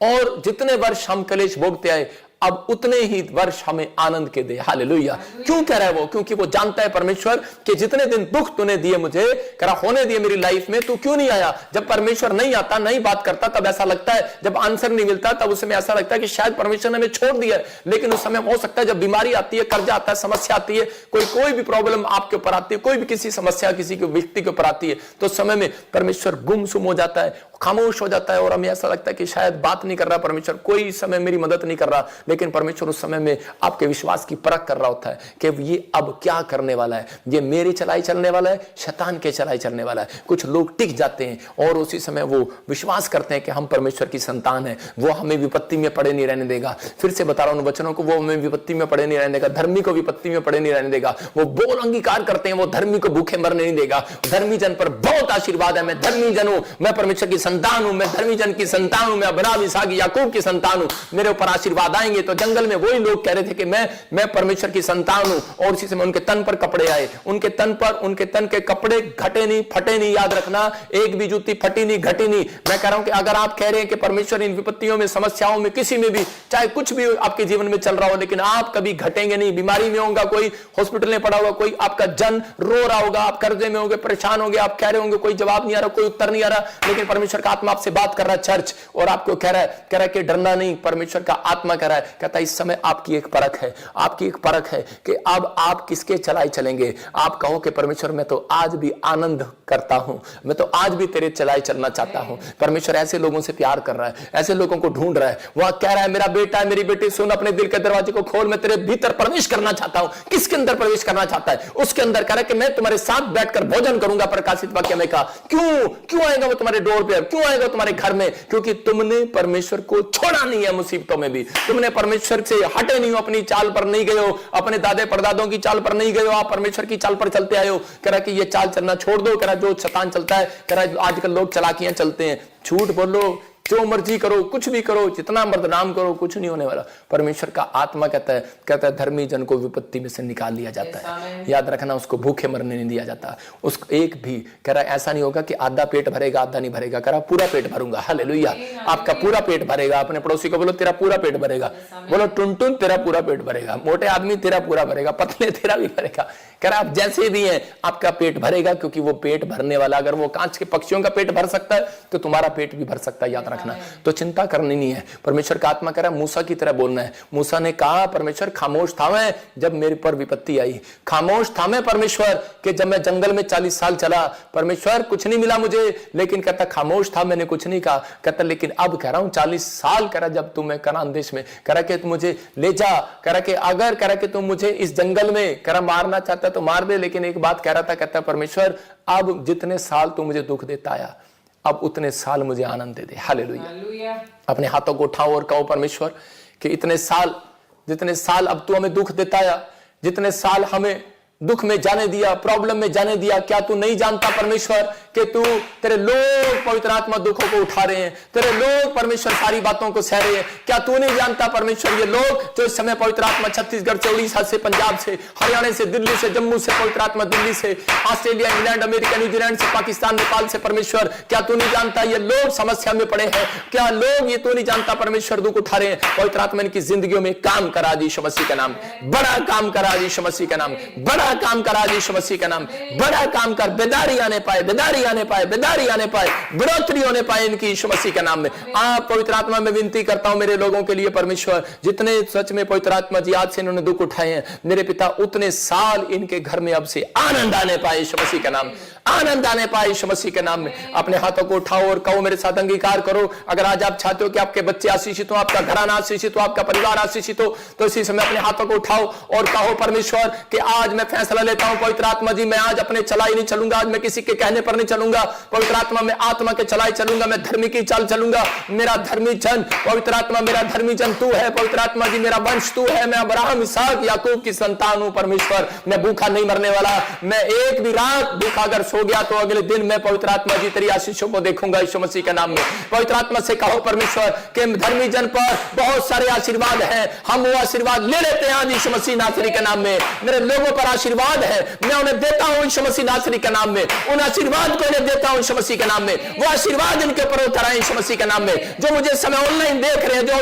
और जितने वर्ष हम कलेश भोगते आए, अब उतने ही वर्ष हमें आनंद के दे। हालेलुया। क्यों कह रहा है वो? क्योंकि वो जानता है परमेश्वर कि जितने दिन दुख तूने दिए मुझे, करा होने दिए मेरी लाइफ में, तू क्यों नहीं आया? जब परमेश्वर नहीं आता, नहीं बात करता, तब ऐसा लगता है, जब आंसर नहीं मिलता तब उस समय ऐसा लगता है कि शायद परमेश्वर ने हमें छोड़ दिया है। लेकिन उस समय हो सकता है जब बीमारी आती है, कर्जा आता है, समस्या आती है, कोई भी प्रॉब्लम आपके ऊपर आती है, कोई भी किसी समस्या किसी के व्यक्ति के ऊपर आती है, तो उस समय में परमेश्वर गुमसुम हो जाता है, खामोश हो जाता है और हमें ऐसा लगता है कि शायद बात नहीं कर रहा परमेश्वर, कोई समय मेरी मदद नहीं कर रहा। लेकिन परमेश्वर उस समय में आपके विश्वास की परख कर रहा होता है कि ये अब क्या करने वाला है, ये मेरी चलाई चलने वाला है, शैतान के चलाई चलने वाला है। कुछ लोग टिक जाते हैं और उसी समय वो विश्वास करते हैं कि हम परमेश्वर की संतान है, वो हमें विपत्ति में पड़े नहीं रहने देगा। फिर से बता रहा हूं वचनों को, वो हमें विपत्ति में पड़े नहीं रहने देगा, धर्मी को विपत्ति में पड़े नहीं रहने देगा। वो बोल अंगीकार करते हैं, वो धर्मी को भूखे मरने नहीं देगा। धर्मी जन पर बहुत आशीर्वाद है। मैं धर्मी जन हूं, मैं परमेश्वर की संतान हूं, मैं धर्मी जन की संतान हूं, मैं अब्राहम, इसहाक, याकूब की संतान हूं, मेरे ऊपर आशीर्वाद आएंगे। तो जंगल में वही लोग कह रहे थे कि मैं परमेश्वर की संतान हूं, और इसी समय उनके तन पर कपड़े आए, उनके तन पर, उनके तन के कपड़े घटे नहीं, फटे नहीं। याद रखना, एक भी जूती फटी नहीं, घटी नहीं। मैं कह रहा हूं कि अगर आप कह रहे हैं कि परमेश्वर इन विपत्तियों में, समस्याओं में, किसी में भी, चाहे कुछ भी आपके जीवन में चल रहा हो, लेकिन आप कभी घटेंगे नहीं। बीमारी में होगा कोई, हॉस्पिटल में पड़ा होगा कोई, आपका जन रो रहा होगा, आप कर्जे में होंगे, परेशान होंगे, आप कह रहे होंगे कोई जवाब नहीं आ रहा, कोई उत्तर नहीं आ रहा, लेकिन परमेश्वर का आत्मा आपसे बात कर रहा है चर्च, और आपको कह रहा है कि डरना नहीं। परमेश्वर का आत्मा कह रहा है, कहता है इस समय आपकी एक परख है, आपकी एक परख है कि अब आप किसके चलाए चलेंगे। आप कहो कि परमेश्वर मैं तो आज भी आनंद करता हूं, मैं तो आज भी तेरे चलाए चलना चाहता हूं। परमेश्वर ऐसे लोगों से प्यार कर रहा है, ऐसे लोगों को ढूंढ रहा है। वह कह रहा है मेरा बेटा है, मेरी बेटी सुन, अपने दिल के दरवाजे को खोल, मैं तेरे भीतर प्रवेश करना चाहता हूं। किसके अंदर प्रवेश करना चाहता है? उसके अंदर। कह रहा है कि मैं तुम्हारे साथ बैठकर भोजन करूंगा। प्रकाशित वाक्य में कहा, क्यों आएगा वो तुम्हारे डोर पे, क्यों आएगा तुम्हारे घर में? क्योंकि तुमने परमेश्वर को छोड़ा नहीं है। मुसीबतों में भी तुमने परमेश्वर से हटे नहीं हो, अपनी चाल पर नहीं गए हो, अपने दादे परदादों की चाल पर नहीं गए हो, आप परमेश्वर की चाल पर चलते आए हो। कह रहा कि ये चाल चलना छोड़ दो। कह रहा जो शैतान चलता है, कह रहा आजकल लोग चालाकियां चलते हैं, झूठ बोलो, जो मर्जी करो, कुछ भी करो, जितना बदनाम करो, कुछ नहीं होने वाला। परमेश्वर का आत्मा कहता है धर्मी जन को विपत्ति में से निकाल लिया जाता है। याद रखना, उसको भूखे मरने नहीं दिया जाता। उसको एक भी, कह रहा ऐसा नहीं होगा कि आधा पेट भरेगा आधा नहीं भरेगा। कह रहा पूरा पेट भरूंगा। हालेलुया। आपका पूरा पेट भरेगा। अपने पड़ोसी को बोलो तेरा पूरा पेट भरेगा। बोलो टुन तेरा पूरा पेट भरेगा। मोटे आदमी तेरा पूरा भरेगा, पतले तेरा भी भरेगा। कह रहा आप जैसे भी हैं आपका पेट भरेगा, क्योंकि वो पेट भरने वाला, अगर वो कांच के पक्षियों का पेट भर सकता है तो तुम्हारा पेट भी भर सकता है। याद रखना, तो चिंता करनी नहीं है। परमेश्वर का आत्मा कह रहा है मूसा की तरह बोलना है। मूसा ने कहा परमेश्वर खामोश था मैं जब मेरे पर विपत्ति आई, खामोश था मैं परमेश्वर कि जब मैं जंगल में 40 साल चला, परमेश्वर कुछ नहीं मिला मुझे, लेकिन कहता खामोश था, मैंने कुछ नहीं कहा। कहता लेकिन अब कह रहा हूं 40 साल, कह रहा जब तुम कनान देश में, कह रहा कि तुम मुझे ले जा, कह रहा कि अगर, कह रहा कि तुम मुझे इस जंगल में, कह रहा मारना चाहता तो मार दे, लेकिन एक बात कह रहा था, कहता परमेश्वर अब जितने साल तू मुझे दुख देता आया, अब उतने साल मुझे आनंद दे दे। हालेलुया। अपने हाथों को उठाओ और कहो परमेश्वर कि इतने साल, जितने साल अब तू हमें दुख देता आया, जितने साल हमें दुख में जाने दिया, प्रॉब्लम में जाने दिया, क्या तू नहीं जानता परमेश्वर कि तू, तेरे लोग पवित्र आत्मा दुखों को उठा रहे हैं, तेरे लोग परमेश्वर सारी बातों को सह रहे हैं। क्या तू नहीं जानता परमेश्वर ये लोग जो इस समय पवित्र आत्मा छत्तीसगढ़ से, उड़ीसा से, पंजाब से, हरियाणा से, दिल्ली से, जम्मू से, पवित्र आत्मा दिल्ली से, ऑस्ट्रेलिया, इंग्लैंड, अमेरिका, न्यूजीलैंड से, पाकिस्तान, नेपाल से, परमेश्वर क्या तू नहीं जानता ये लोग समस्या में पड़े हैं? क्या लोग ये तू नहीं जानता परमेश्वर दुख उठा रहे हैं? पवित्र आत्मा इनकी जिंदगियों में काम करा यीशु मसीह का नाम, बड़ा काम करा यीशु मसीह का नाम, बड़ा काम करा यीशु मसीह का नाम, बड़ा काम कर। बेदारी आने पाए, बेदारी आने पाए, बेदारी आने पाए, बढ़ोतरी होने पाए इनकी यीशु मसीह के नाम में। आप पवित्र आत्मा में विनती करता हूं मेरे लोगों के लिए परमेश्वर, जितने सच में पवित्र आत्मा जी आज से इन्होंने दुख उठाए हैं मेरे पिता, उतने साल इनके घर में अब से आनंद आने पाए यीशु मसीह के नाम, आनंद आने पाए यीशु मसीह के नाम में। अपने हाथों को उठाओ और कहो मेरे साथ अंगीकार करो। अगर आज आप चाहते हो कि आपके बच्चे आशीषित हो, आपका घराना आशीषित हो, आपका परिवार आशीषित हो, तो इसी समय अपने हाथों को उठाओ और कहो परमेश्वर कि आज मैं फैसला लेता हूं पवित्र आत्मा जी, मैं आज अपने चलाई नहीं चलूंगा, आज मैं किसी के कहने पर नहीं चलूंगा। पवित्र आत्मा में आत्मा के चलाई चलूंगा, मैं धर्मी की चाल चलूंगा। मेरा धर्मी जन पवित्र आत्मा, मेरा धर्मी जन तू है पवित्र आत्मा जी, मेरा वंश तू है, मैं अब्राहम, इसहाक, याकूब की संतान हूं परमेश्वर। मैं भूखा नहीं मरने वाला, मैं एक भी रात भूखा अगर हो गया तो अगले दिन मैं पवित्र आत्मा जी तेरी आशीषों को देखूंगा यीशु मसीह के नाम में। पवित्र आत्मा से कहो परमेश्वर के धर्मी जन पर बहुत सारे आशीर्वाद हैं, हम वो आशीर्वाद ले लेते हैं यीशु मसीह नासरी के नाम में। मेरे लोगों पर आशीर्वाद है, मैं उन्हें देता हूं यीशु मसीह नासरी के नाम में। उन आशीर्वाद को इन्हें देता हूं यीशु मसीह के नाम में। वो आशीर्वाद इनके ऊपर उतर आए यीशु मसीह के नाम में। जो मुझे समय ऑनलाइन देख रहे हैं, जो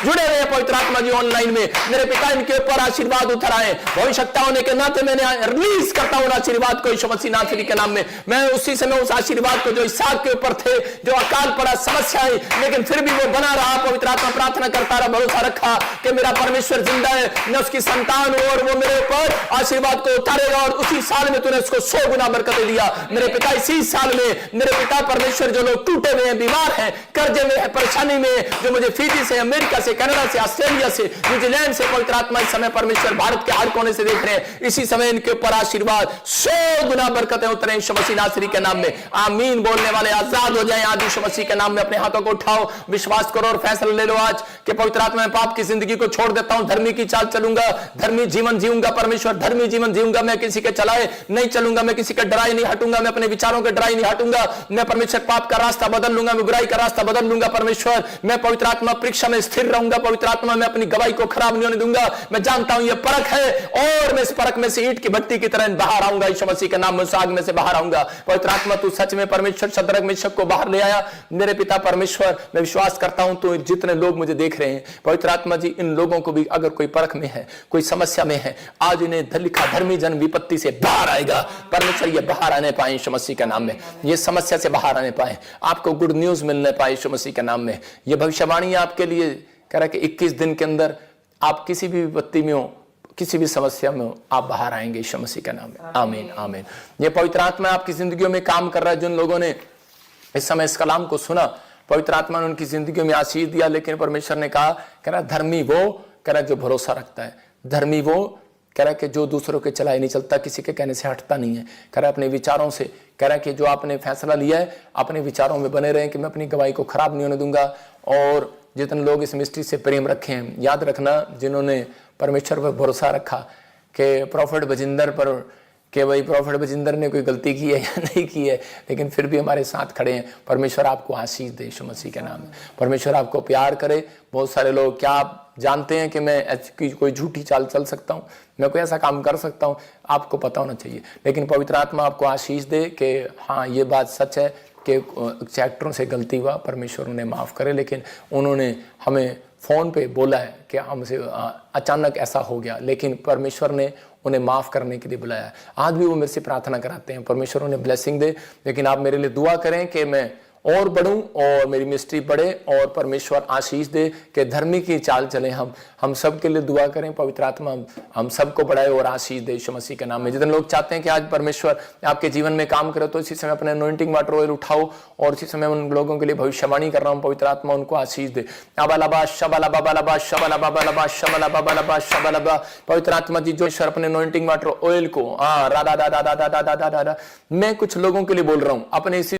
जुड़े हुए हैं पवित्र आत्मा जी ऑनलाइन में, मेरे पिता इनके ऊपर आशीर्वाद उतर आए। भविष्यता होने के नाते मैंने रिलीज करता हूं आशीर्वाद को यीशु मसीह नासरी के नाम में। मैं उसी समय उस आशीर्वाद को जो इसहाक के ऊपर थे, जो अकाल पड़ा, समस्या आई, लेकिन फिर भी वो बना रहा, पवित्र आत्मा प्रार्थना करता रहा, भरोसा रखा कि मेरा परमेश्वर जिंदा है, मैं उसकी संतान हूं और वो मेरे ऊपर आशीर्वाद को उतारेगा। और उसी साल में तूने उसको 100 गुना बरकतें दिया मेरे पिता। इसी साल में मेरे पिता परमेश्वर, जो लोग टूटे हुए हैं, बीमार हैं, कर्जे में हैं, परेशानी में, जो मुझे फिजी से, अमेरिका से, कनाडा से, ऑस्ट्रेलिया से, न्यूजीलैंड से पवित्र आत्मा इस समय परमेश्वर भारत के हर कोने से देख रहे हैं, इसी समय इनके ऊपर आशीर्वाद 100 गुना बरकतें उतरे यीशु मसीह नासरी के नाम में। आमीन बोलने वाले आजाद हो जाएं आज यीशु मसीह के नाम में। अपने हाथों को उठाओ, विश्वास करो और फैसला ले लो आज कि पवित्र आत्मा, मैं पाप की जिंदगी को छोड़ देता हूं, धर्मी की चाल चलूंगा, धर्मी जीवन जीऊंगा परमेश्वर, धर्मी जीवन जीऊंगा। मैं किसी के चलाए नहीं चलूंगा, मैं किसी के डराए नहीं हटूंगा, मैं अपने विचारों के डराए नहीं हटूंगा। मैं परमेश्वर पाप का रास्ता बदल लूंगा, मैं बुराई का रास्ता बदल लूंगा परमेश्वर। मैं पवित्र आत्मा परीक्षा में स्थिर रहूंगा पवित्र आत्मा, मैं अपनी गवाही को खराब नहीं होने दूंगा। मैं जानता हूं यह परख है और मैं इस परख में से ईंट की भट्टी की तरह बाहर आऊंगा यीशु मसीह के नाम में, उस आग में से बाहर आऊंगा। पवित्र आत्मा तू सच में परमेश्वर शद्रक मेशक को बाहर ले आया मेरे पिता परमेश्वर। मैं विश्वास करता हूं तो जितने लोग मुझे देख रहे हैं पवित्र आत्मा जी, इन लोगों को भी अगर कोई परख में है, कोई समस्या में है, आज इन्हें लिखा धर्मी जन विपत्ति से बाहर आएगा परमेश्वर। ये बाहर आने पाए यीशु मसीह के नाम में, ये समस्या से बाहर आने पाए, आपको गुड न्यूज मिलने पाए यीशु मसीह के नाम में। ये भविष्यवाणी आपके लिए कह रहा है कि 21 दिन के अंदर आप किसी भी विपत्ति में हो, किसी भी समस्या में हो, आप बाहर आएंगे यीशु मसीह के नाम में। आमीन आमीन। ये पवित्र आत्मा आपकी जिंदगियों में काम कर रहा है। जिन लोगों ने इस समय इस कलाम को सुना, पवित्र आत्मा ने उनकी जिंदगी में आशीष दिया, लेकिन परमेश्वर ने कहा, कह रहा धर्मी वो, कह रहा जो भरोसा रखता है, धर्मी वो, कह रहा कि जो दूसरों के चलाए नहीं चलता, किसी के कहने से हटता नहीं है, कह रहा अपने विचारों से, कह रहा कि जो आपने फैसला लिया है अपने विचारों में बने रहें कि मैं अपनी गवाही को खराब नहीं होने दूंगा। और जितने लोग इस मिस्ट्री से प्रेम रखे हैं, याद रखना जिन्होंने परमेश्वर पर भरोसा रखा कि प्रॉफिट बजिंदर पर, कि भाई प्रॉफिट बजिंदर ने कोई गलती की है या नहीं की है, लेकिन फिर भी हमारे साथ खड़े हैं, परमेश्वर आपको आशीष दे यीशु मसीह के नाम में। परमेश्वर आपको प्यार करे। बहुत सारे लोग, क्या आप जानते हैं कि मैं कोई झूठी चाल चल सकता हूँ, मैं कोई ऐसा काम कर सकता हूँ, आपको पता होना चाहिए। लेकिन पवित्र आत्मा आपको आशीष दे कि हाँ ये बात सच है कि एक्टरों से गलती हुआ, परमेश्वर उन्हें माफ़ करे, लेकिन उन्होंने हमें फ़ोन पे बोला है कि हमसे अचानक ऐसा हो गया, लेकिन परमेश्वर ने उन्हें माफ़ करने के लिए बुलाया। आज भी वो मेरे से प्रार्थना कराते हैं, परमेश्वर उन्हें ब्लेसिंग दे। लेकिन आप मेरे लिए दुआ करें कि मैं और बढ़ूं और मेरी मिस्ट्री बढ़े और परमेश्वर आशीष दे कि धर्मी की चाल चलें। हम सब के लिए दुआ करें, पवित्र आत्मा हम सबको बढ़ाए और आशीष दे यीशु मसीह के नाम में। जितने लोग चाहते हैं कि आज परमेश्वर आपके जीवन में काम करे, तो इसी समय अपने अनॉइंटिंग वाटर ऑयल उठाओ और इसी समय उन लोगों के लिए भविष्यवाणी कर रहा हूँ, पवित्र आत्मा उनको आशीष दे। अबालबा शबलबा बलबा शबलबा बलबा शबलबा बलबा शबलबा। पवित्र आत्मा जी जो ईश्वर अपने अनॉइंटिंग वाटर ऑयल को राधा, मैं कुछ लोगों के लिए बोल रहा हूँ, अपने इसी